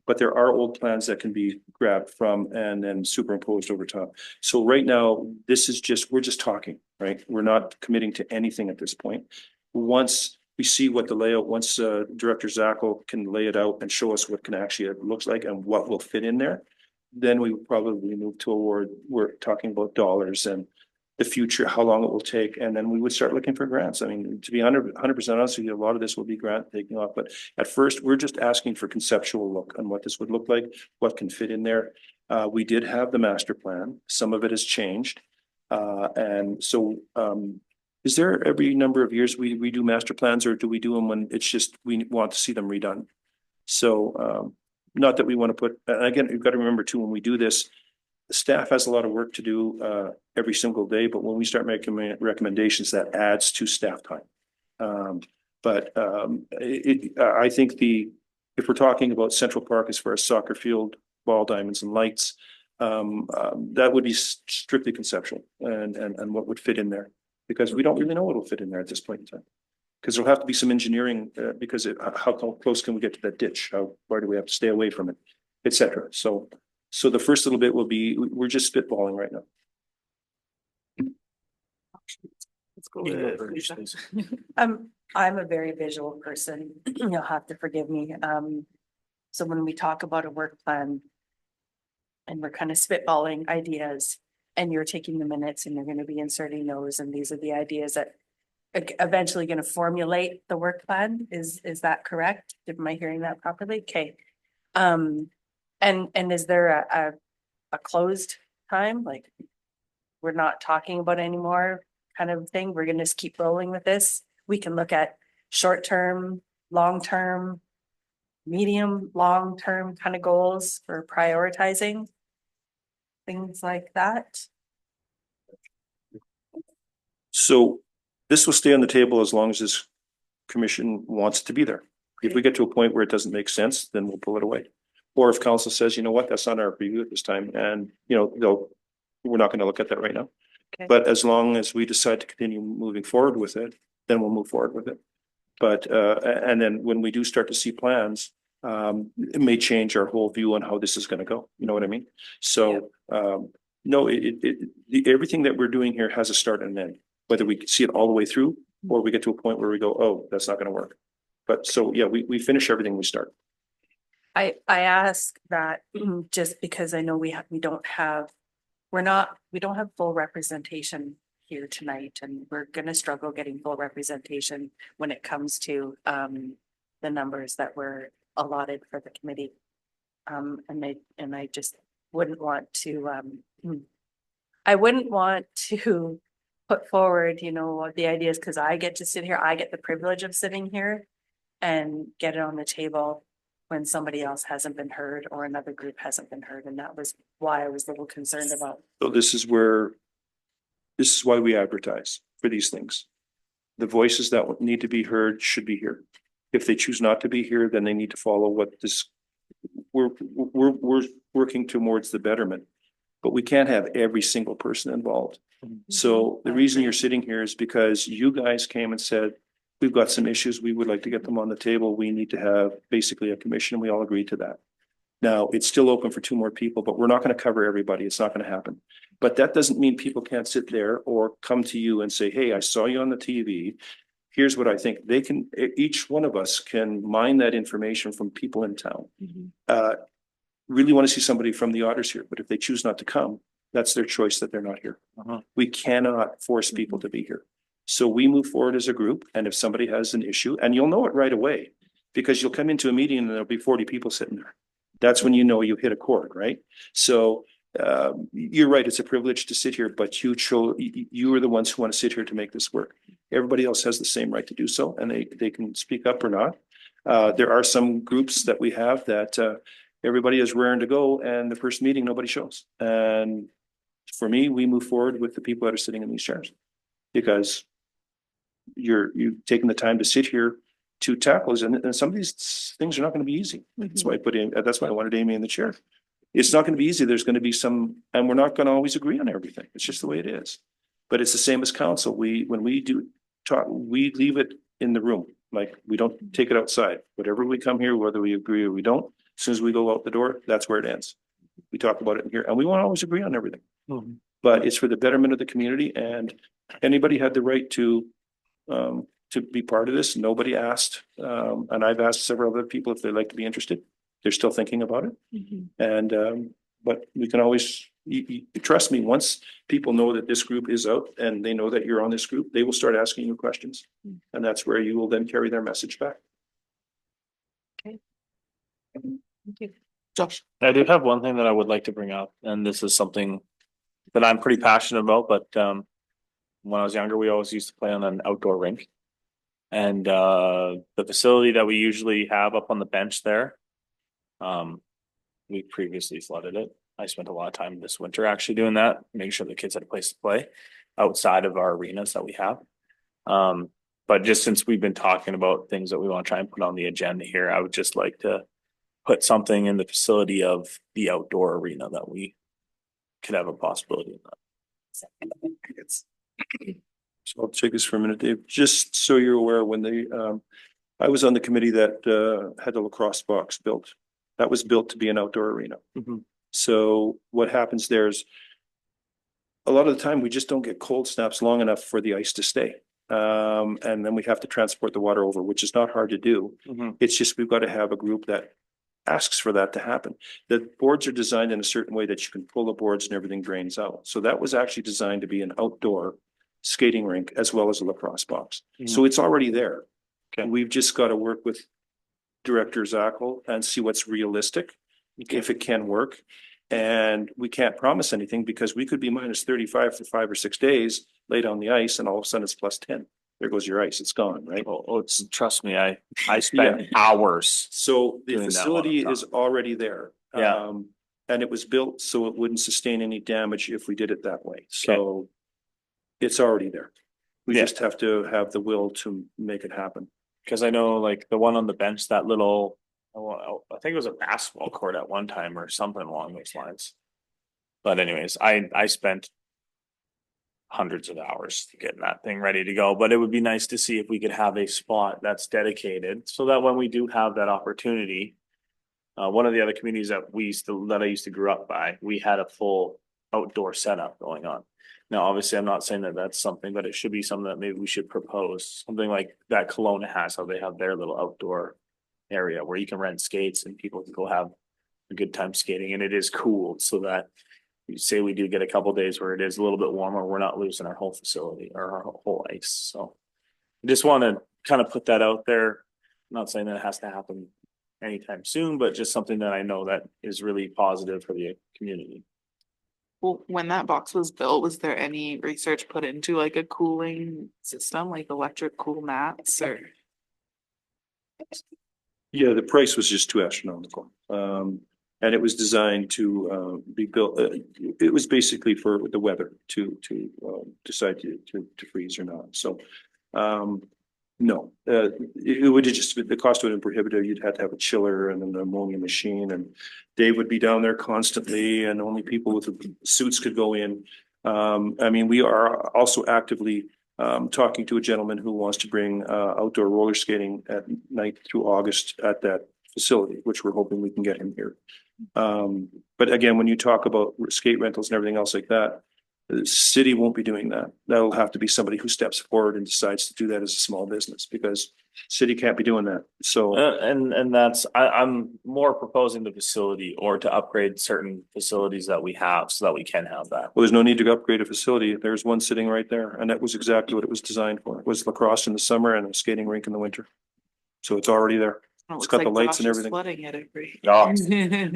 But there are old plans that can be grabbed from and then superimposed over top. So right now, we're just talking, right? We're not committing to anything at this point. Once we see what the layout, once Director Zackel can lay it out and show us what can actually it looks like and what will fit in there, then we will probably move toward, we're talking about dollars and the future, how long it will take, and then we would start looking for grants. I mean, to be 100% honest with you, a lot of this will be grant taking off, but at first, we're just asking for conceptual look on what this would look like, what can fit in there. We did have the master plan. Some of it has changed. And so is there every number of years we redo master plans, or do we do them when it's just we want to see them redone? So not that we want to put, again, you've got to remember too, when we do this, the staff has a lot of work to do every single day, but when we start making recommendations, that adds to staff time. I think if we're talking about Central Park as far as soccer field, ball diamonds and lights, that would be strictly conceptual and what would fit in there, because we don't really know what will fit in there at this point in time. Because there'll have to be some engineering because how close can we get to that ditch? How far do we have to stay away from it, etc. So the first little bit will be, we're just spitballing right now. Let's go You can go with first, Lisa. please. I'm a very visual person. You'll have to forgive me. So when we talk about a work plan and we're kind of spitballing ideas and you're taking the minutes and you're going to be inserting those, and these are the ideas that eventually going to formulate the work plan. Is that correct? Am I hearing that properly? Okay. And is there a closed time? Like, we're not talking about anymore kind of thing? We're gonna just keep rolling with this? We can look at short-term, long-term, medium, long-term kind of goals for prioritizing. Things like that. So this will stay on the table as long as this commission wants it to be there. If we get to a point where it doesn't make sense, then we'll pull it away. Or if council says, you know what, that's not our review at this time, and we're not going to look at that right now. Okay. But as long as we decide to continue moving forward with it, then we'll move forward with it. But and then when we do start to see plans, it may change our whole view on how this is going to go. You know what I mean? So no, everything that we're doing here has a start and an end. Whether we see it all the way through, or we get to a point where we go, oh, that's not going to work. But so yeah, we finish everything we start. I ask that just because I know we don't have full representation here tonight, and we're gonna struggle getting full representation when it comes to the numbers that were allotted for the committee. And I just wouldn't want to put forward, the ideas, because I get to sit here, I get the privilege of sitting here and get it on the table when somebody else hasn't been heard or another group hasn't been heard. And that was why I was a little concerned about. So this is why we advertise for these things. The voices that need to be heard should be here. If they choose not to be here, then they need to follow what we're working towards the betterment, but we can't have every single person involved. So the reason you're sitting here is because you guys came and said, we've got some issues. We would like to get them on the table. We need to have basically a commission. We all agreed to that. Now, it's still open for 2 more people, but we're not going to cover everybody. It's not going to happen. But that doesn't mean people can't sit there or come to you and say, hey, I saw you on the TV. Here's what I think. Each one of us can mine that information from people in town. Really want to see somebody from the auditors here, but if they choose not to come, that's their choice that they're not here. We cannot force people to be here. So we move forward as a group, and if somebody has an issue, and you'll know it right away, because you'll come into a meeting and there'll be 40 people sitting there. That's when you know you hit a chord, right? So you're right, it's a privilege to sit here, but you are the ones who want to sit here to make this work. Everybody else has the same right to do so, and they can speak up or not. There are some groups that we have that everybody is raring to go, and the first meeting, nobody shows. And for me, we move forward with the people that are sitting in these chairs, because you've taken the time to sit here to tackle this, and some of these things are not going to be easy. That's why I wanted Amy in the chair. It's not going to be easy. There's going to be some, and we're not going to always agree on everything. It's just the way it is. But it's the same as council. When we do talk, we leave it in the room. Like, we don't take it outside. Whatever we come here, whether we agree or we don't, as soon as we go out the door, that's where it ends. We talk about it in here, and we won't always agree on everything. But it's for the betterment of the community, and anybody had the right to be part of this. Nobody asked, and I've asked several other people if they'd like to be interested. They're still thinking about it. And but we can always, trust me, once people know that this group is out and they know that you're on this group, they will start asking you questions. And that's where you will then carry their message back. Okay. Thank you. Josh. I do have one thing that I would like to bring up, and this is something that I'm pretty passionate about, but when I was younger, we always used to play on an outdoor rink. And the facility that we usually have up on the bench there, we previously flooded it. I spent a lot of time this winter actually doing that, making sure the kids had a place to play outside of our arenas that we have. But just since we've been talking about things that we want to try and put on the agenda here, I would just like to put something in the facility of the outdoor arena that we could have a possibility in that. So I'll take this for a minute, Dave. Just so you're aware, when I was on the committee that had the lacrosse box built. That was built to be an outdoor arena. So what happens there is a lot of the time, we just don't get cold snaps long enough for the ice to stay. And then we have to transport the water over, which is not hard to do. It's just, we've got to have a group that asks for that to happen. The boards are designed in a certain way that you can pull the boards and everything drains out. So that was actually designed to be an outdoor skating rink as well as a lacrosse box. So it's already there. Okay. We've just got to work with Director Zackel and see what's realistic, if it can work. And we can't promise anything because we could be minus 35 for 5 or 6 days, laid on the ice, and all of a sudden it's plus 10. There goes your ice, it's gone, right? Oh, it's, trust me, I spent hours. So the Doing that facility all the is already there. Yeah. And it was built so it wouldn't sustain any damage if we did it that way. So it's already there. We Yeah. just have to have the will to make it happen. Cause I know like the one on the bench, that little, I think it was a basketball court at one time or something along those lines. But anyways, I spent hundreds of hours getting that thing ready to go, but it would be nice to see if we could have a spot that's dedicated so that when we do have that opportunity, one of the other communities that I used to grow up by, we had a full outdoor setup going on. Now, obviously, I'm not saying that that's something, but it should be something that maybe we should propose, something like that Kelowna has, how they have their little outdoor area where you can rent skates and people can go have a good time skating, and it is cool so that you say we do get a couple days where it is a little bit warmer, we're not losing our whole facility or our whole ice. So I just want to kind of put that out there. I'm not saying that it has to happen anytime soon, but just something that I know that is really positive for the community. Well, when that box was built, was there any research put into like a cooling system, like electric cool mats or? Yeah, the price was just too astronomical. And it was designed to be built, it was basically for the weather to decide to freeze or not. So no, it would just, the cost would have been prohibitive. You'd have to have a chiller and an ammonia machine, and Dave would be down there constantly, and only people with suits could go in. I mean, we are also actively talking to a gentleman who wants to bring outdoor roller skating at night through August at that facility, which we're hoping we can get him here. But again, when you talk about skate rentals and everything else like that, the city won't be doing that. That'll have to be somebody who steps forward and decides to do that as a small business, because city can't be doing that. So And that's, I'm more proposing the facility or to upgrade certain facilities that we have so that we can have that. well, there's no need to upgrade a facility. There's one sitting right there, and that was exactly what it was designed for. It was lacrosse in the summer and a skating rink in the winter. So it's already there. It It's looks got the like lights and Josh is everything. Flooding it every. Oh,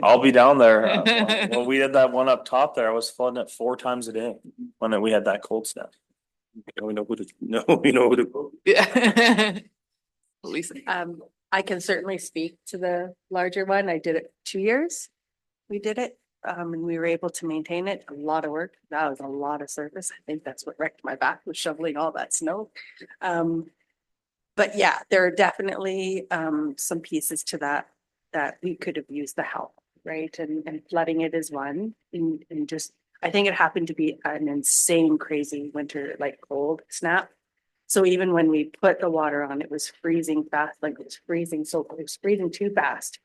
I'll be down there. When we had that one up top there, I was flooding it 4 times a day when we had that cold snap. We know who to, no, we know who to. Yeah. Lisa. I can certainly speak to the larger one. I did it 2 years. We did it, and we were able to maintain it. A lot of work. That was a lot of service. I think that's what wrecked my back, was shoveling all that snow. But yeah, there are definitely some pieces to that we could have used the help, right? And flooding it is one, and just, I think it happened to be an insane, crazy winter, like cold snap. So even when we put the water on, it was freezing fast, like it was freezing, so it was freezing too fast.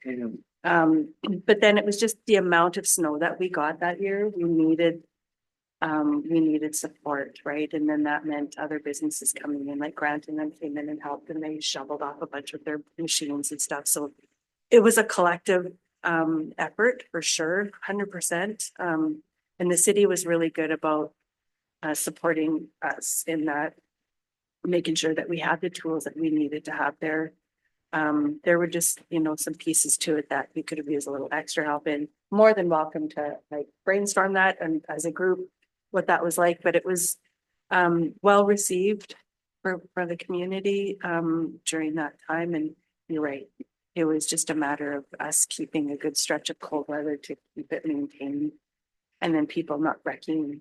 But then it was just the amount of snow that we got that year, we needed support, right? And then that meant other businesses coming in, like Grant and them came in and helped, and they shoveled off a bunch of their machines and stuff. So it was a collective effort for sure, 100%. And the city was really good about supporting us in that, making sure that we had the tools that we needed to have there. There were just, some pieces to it that we could have used a little extra help in. More than welcome to like brainstorm that and as a group what that was like, but it was well received for the community during that time. And you're right, it was just a matter of us keeping a good stretch of cold weather to keep it maintained, and then people not wrecking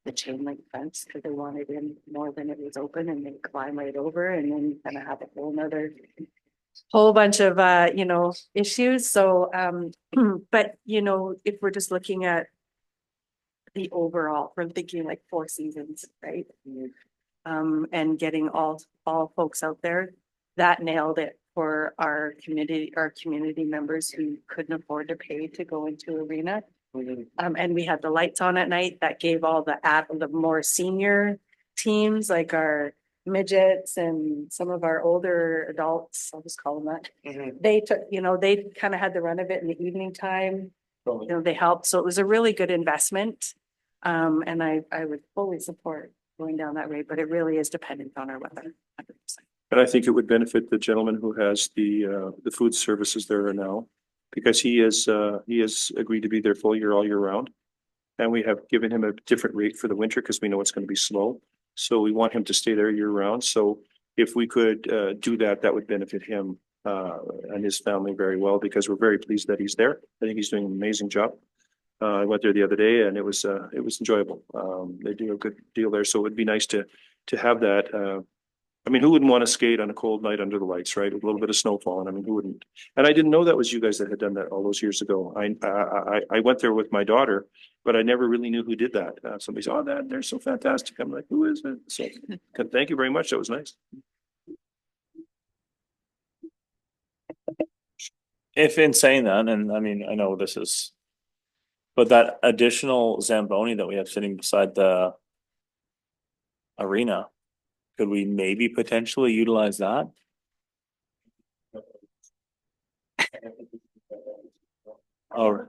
the chain link fence because they wanted in more than it was open, and they climb right over, and then you kind of have a whole bunch of issues. So but if we're just looking at the overall, we're thinking like 4 seasons, right? And getting all folks out there, that nailed it for our community members who couldn't afford to pay to go into arena. And we had the lights on at night that gave all the more senior teams, like our midgets and some of our older adults, I'll just call them that. They took, they kind of had the run of it in the evening time. They helped. So it was a really good investment. And I would fully support going down that road, but it really is dependent on our weather. 100%. And I think it would benefit the gentleman who has the food services there now. Because he has agreed to be there full year, all year round. And we have given him a different rate for the winter because we know it's going to be slow. So we want him to stay there year round. So if we could do that, that would benefit him and his family very well, because we're very pleased that he's there. I think he's doing an amazing job. I went there the other day and it was enjoyable. They do a good deal there. So it'd be nice to have that. I mean, who wouldn't want to skate on a cold night under the lights, right? With a little bit of snow falling. I mean, who wouldn't? And I didn't know that was you guys that had done that all those years ago. I went there with my daughter, but I never really knew who did that. Somebody said, "Oh, they're so fantastic." I'm like, "Who is it?" So, thank you very much. That was nice. If in saying that, and I mean, I know this is, but that additional Zamboni that we have sitting beside the arena, could we maybe potentially utilize that? Oh,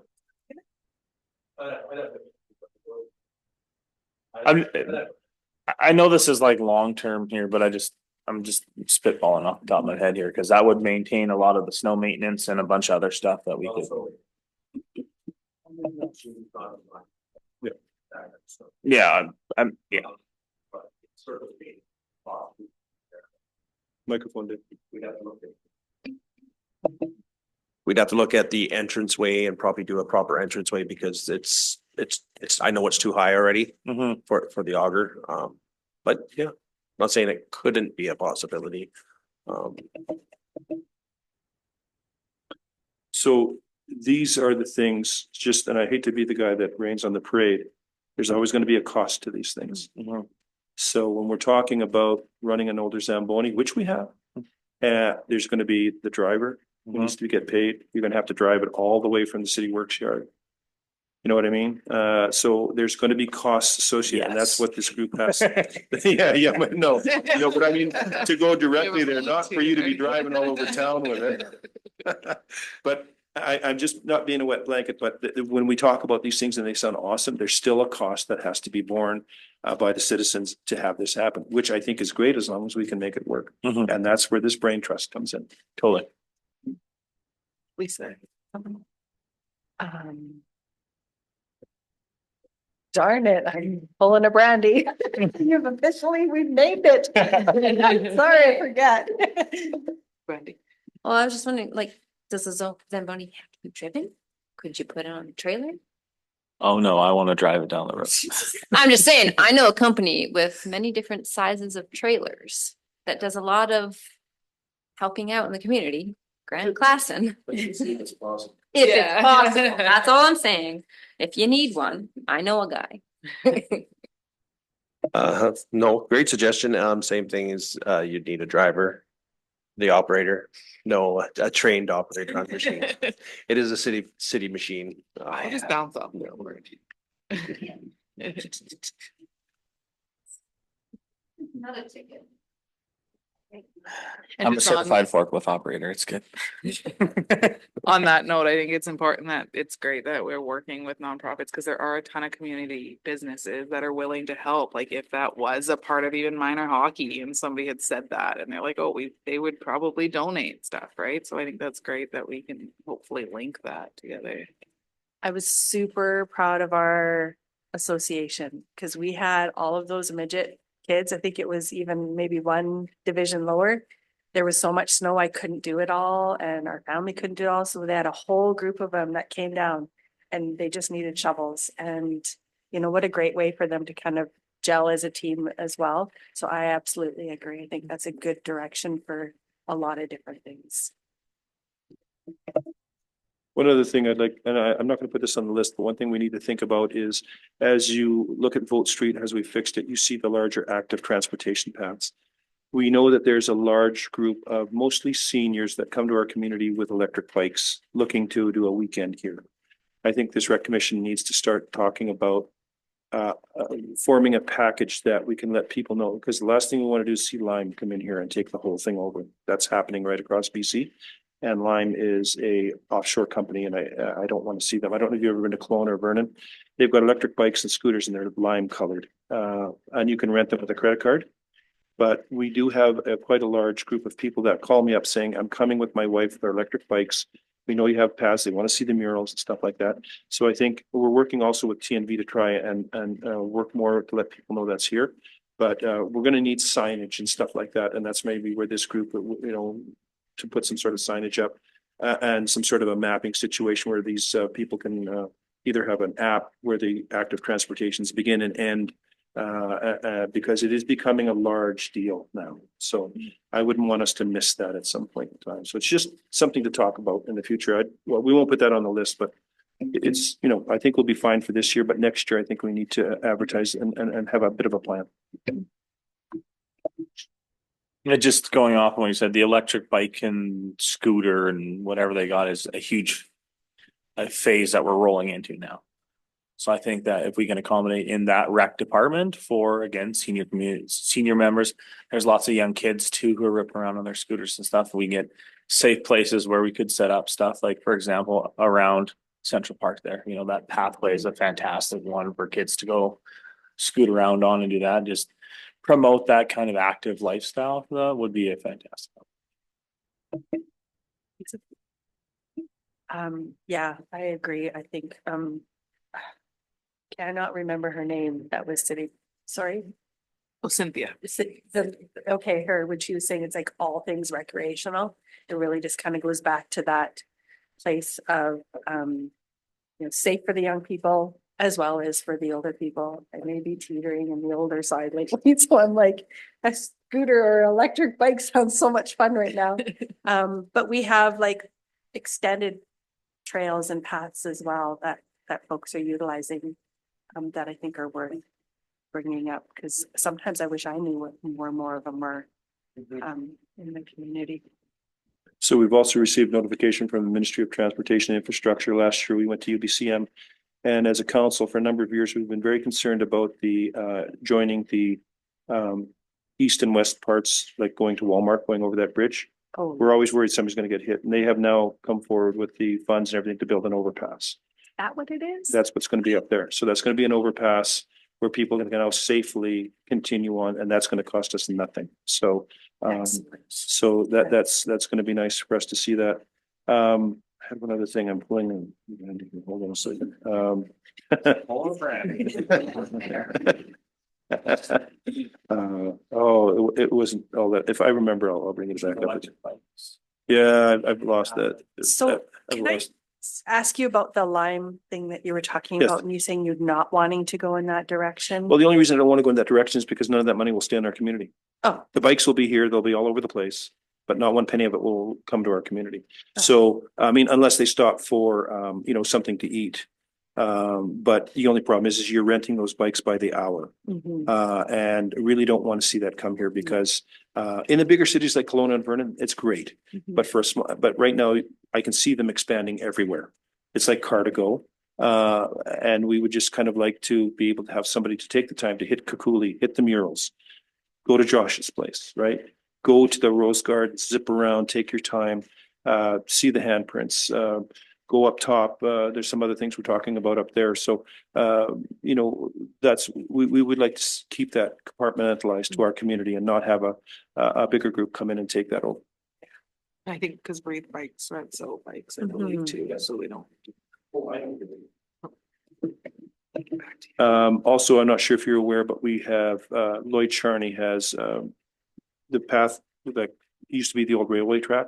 I know this is like long term here, but I'm just spitballing off the top of my head here, because that would maintain a lot of the snow maintenance and a bunch of other stuff that we could. Yeah, yeah. Microphone did. We'd have to look at the entranceway and probably do a proper entranceway, because I know it's too high already Mhm. for the auger. But yeah, not saying it couldn't be a possibility. So these are the things, just, and I hate to be the guy that rains on the parade. There's always going to be a cost to these things. So when we're talking about running an older Zamboni, which we have, there's going to be the driver who needs to get paid. You're going to have to drive it all the way from the city works yard. You know what I mean? So there's going to be costs associated, and that's Yes. what this group has. Yeah, but no, but I mean, to go directly there, not for you to be driving all over town with it. But I'm just not being a wet blanket, but when we talk about these things and they sound awesome, there's still a cost that has to be borne by the citizens to have this happen, which I think is great as long as we can make it work. And that's where this brain trust comes in. Totally. Lisa. Darn it, I'm pulling a Brandy. We've named it. Sorry, I forget. Brandy. Well, I was just wondering, like, does the Zamboni have to be driven? Could you put it on a trailer? Oh no, I want to drive it down the road. I'm just saying, I know a company with many different sizes of trailers that does a lot of helping out in the community. Grand Classen. If it's possible, that's all I'm saying. If you need one, I know a guy. No, great suggestion. Same thing as you'd need a driver, the operator. No, a trained operator on machine. It is a city machine. I just bounce off their word. Another ticket. I'm a certified forklift operator. It's good. On that note, I think it's important that it's great that we're working with nonprofits, because there are a ton of community businesses that are willing to help. Like if that was a part of even minor hockey and somebody had said that and they're like, oh, they would probably donate stuff, right? So I think that's great that we can hopefully link that together. I was super proud of our association, because we had all of those midget kids. I think it was even maybe one division lower. There was so much snow, I couldn't do it all, and our family couldn't do it all. So they had a whole group of them that came down and they just needed shovels. And what a great way for them to kind of gel as a team as well. So I absolutely agree. I think that's a good direction for a lot of different things. One other thing I'd like, and I'm not going to put this on the list, but one thing we need to think about is as you look at Vote Street, as we fixed it, you see the larger active transportation paths. We know that there's a large group of mostly seniors that come to our community with electric bikes looking to do a weekend here. I think this rec commission needs to start talking about forming a package that we can let people know, because the last thing we want to do is see Lime come in here and take the whole thing over. That's happening right across BC. And Lime is a offshore company, and I don't want to see them. I don't know if you've ever been to Kelowna or Vernon. They've got electric bikes and scooters, and they're lime colored. And you can rent them with a credit card. But we do have quite a large group of people that call me up saying, I'm coming with my wife with our electric bikes. We know you have paths. They want to see the murals and stuff like that. So I think we're working also with TNV to try and work more to let people know that's here. But we're going to need signage and stuff like that. And that's maybe where this group, to put some sort of signage up and some sort of a mapping situation where these people can either have an app where the active transportations begin and end, because it is becoming a large deal now. So I wouldn't want us to miss that at some point in time. So it's just something to talk about in the future. Well, we won't put that on the list, but it's, I think we'll be fine for this year, but next year, I think we need to advertise and have a bit of a plan. Just going off when you said the electric bike and scooter and whatever they got is a huge phase that we're rolling into now. So I think that if we can accommodate in that rec department for, again, senior members, there's lots of young kids too who are ripping around on their scooters and stuff. We get safe places where we could set up stuff, like, for example, around Central Park there. That pathway is a fantastic one for kids to go scoot around on and do that. Just promote that kind of active lifestyle would be a fantastic. Yeah, I agree. I think, cannot remember her name. That was sitting, sorry. Oh, Cynthia. Okay, her, when she was saying it's like all things recreational, it really just kind of goes back to that place of, safe for the young people as well as for the older people. I may be teetering on the older side lately, so I'm like, a scooter or electric bike sounds so much fun right now. But we have like extended trails and paths as well that folks are utilizing, that I think are worth bringing up, because sometimes I wish I knew what more of them were in the community. So we've also received notification from the Ministry of Transportation and Infrastructure. Last year, we went to UBCM. And as a council, for a number of years, we've been very concerned about the joining the east and west parts, like going to Walmart, going over that bridge. Oh, We're always worried somebody's going to get hit. And they have now come forward with the funds and everything to build an overpass. is that what it is? That's what's going to be up there. So that's going to be an overpass where people can now safely continue on, and that's going to cost us nothing. So so that's going to be nice for us to see that. I have one other thing I'm pulling in. Hold on a second. It wasn't all that. If I remember, I'll bring it back up. Yeah, I've lost that. So I've can I lost. ask you about the Lime thing that you were talking Yes. about, and you saying you're not wanting to go in that direction? Well, the only reason I don't want to go in that direction is because none of that money will stay in our community. Oh, The bikes will be here, they'll be all over the place, but not one penny of it will come to our community. Oh. So, I mean, unless they stop for, something to eat. But the only problem is you're renting those bikes by the hour. mhm. And really don't want to see that come here because, in the bigger cities like Kelowna and Vernon, it's great. Mhm. But right now I can see them expanding everywhere. It's like car to go. And we would just kind of like to be able to have somebody to take the time to hit Kakuli, hit the murals, go to Josh's place, right? Go to the Rose Garden, zip around, take your time, see the handprints, go up top. There's some other things we're talking about up there. So, we would like to keep that compartmentalized to our community and not have a bigger group come in and take that over. I think because Breathe Bikes, right? So bikes, I believe Mhm. too, so they don't. Also, I'm not sure if you're aware, but we have, Lloyd Charney has, the path that used to be the old railway track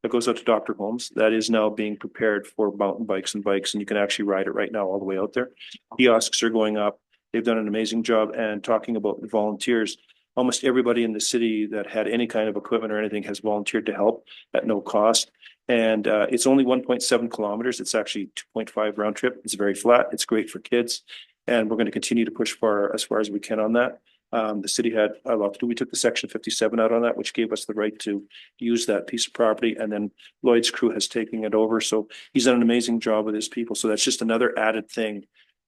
that goes out to Dr. Holmes. That is now being prepared for mountain bikes and bikes, and you can actually ride it right now all the way out there. Kiosks are going up. They've done an amazing job. And talking about the volunteers, almost everybody in the city that had any kind of equipment or anything has volunteered to help at no cost. And it's only 1.7 kilometers. It's actually 2.5 round trip. It's very flat. It's great for kids. And we're going to continue to push as far as we can on that. The city had a lot to do. We took the section 57 out on that, which gave us the right to use that piece of property. And then Lloyd's crew has taken it over. So he's done an amazing job with his people. So that's just another added thing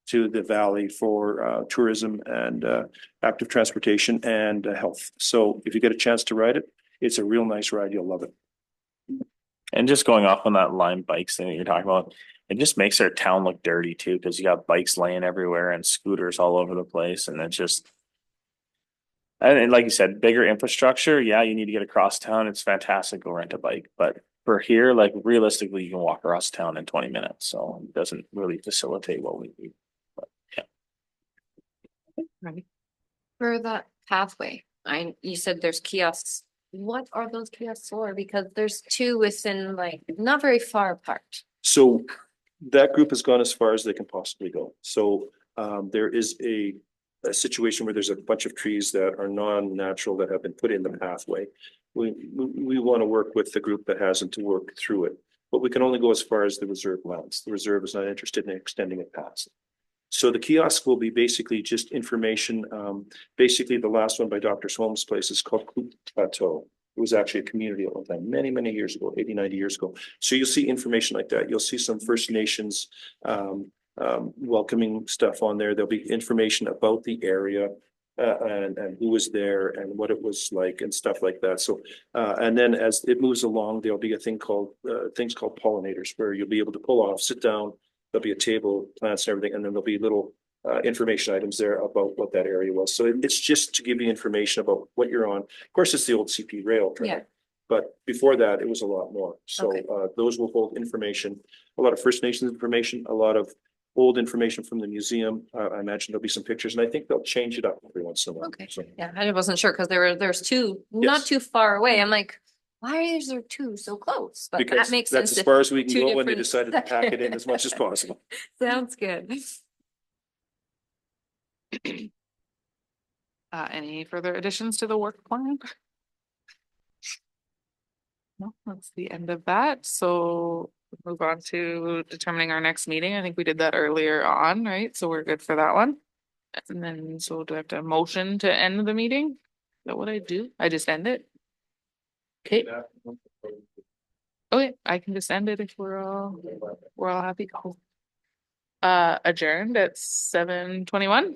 to the valley for tourism and active transportation and health. So if you get a chance to ride it, it's a real nice ride. You'll love it. And just going off on that Lime bikes thing that you're talking about, it just makes our town look dirty too, because you got bikes laying everywhere and scooters all over the place, and it's just. And like you said, bigger infrastructure, yeah, you need to get across town. It's fantastic, go rent a bike, but for here, like realistically, you can walk across town in 20 minutes, so it doesn't really facilitate what we need. But yeah. For that pathway, you said there's kiosks. What are those kiosks for? Because there's two within like not very far apart. So that group has gone as far as they can possibly go. So there is a situation where there's a bunch of trees that are non-natural that have been put in the pathway. We want to work with the group that hasn't to work through it, but we can only go as far as the reserve lands. The reserve is not interested in extending it past. So the kiosk will be basically just information. Basically, the last one by Dr. Holmes' place is called Coop Plateau. It was actually a community at one time, many, many years ago, 80, 90 years ago. So you'll see information like that. You'll see some First Nations welcoming stuff on there. There'll be information about the area and who was there and what it was like and stuff like that. So and then as it moves along, there'll be a thing called things called pollinators, where you'll be able to pull off, sit down. There'll be a table, plants and everything, and then there'll be little information items there about what that area was. So it's just to give you information about what you're on. Of course, it's the old CP rail track. Yeah. But before that, it was a lot more. So Okay. those will hold information, a lot of First Nations information, a lot of old information from the museum. I imagine there'll be some pictures, and I think they'll change it up every once in a while. Okay. So, Yeah, I wasn't sure because there's two not Yes. too far away. I'm like, why is there two so close? But because that makes that's sense. as if far as we can two go when they different decided to pack it in as much as possible. Sounds good. Any further additions to the work plan? No, that's the end of that. So we'll move on to determining our next meeting. I think we did that earlier on, right? So we're good for that one. And then, so do I have to motion to end the meeting? Is that what I do? I just end it? Okay. Okay, I can just end it if we're all happy. Cool. Adjourned at 7:21.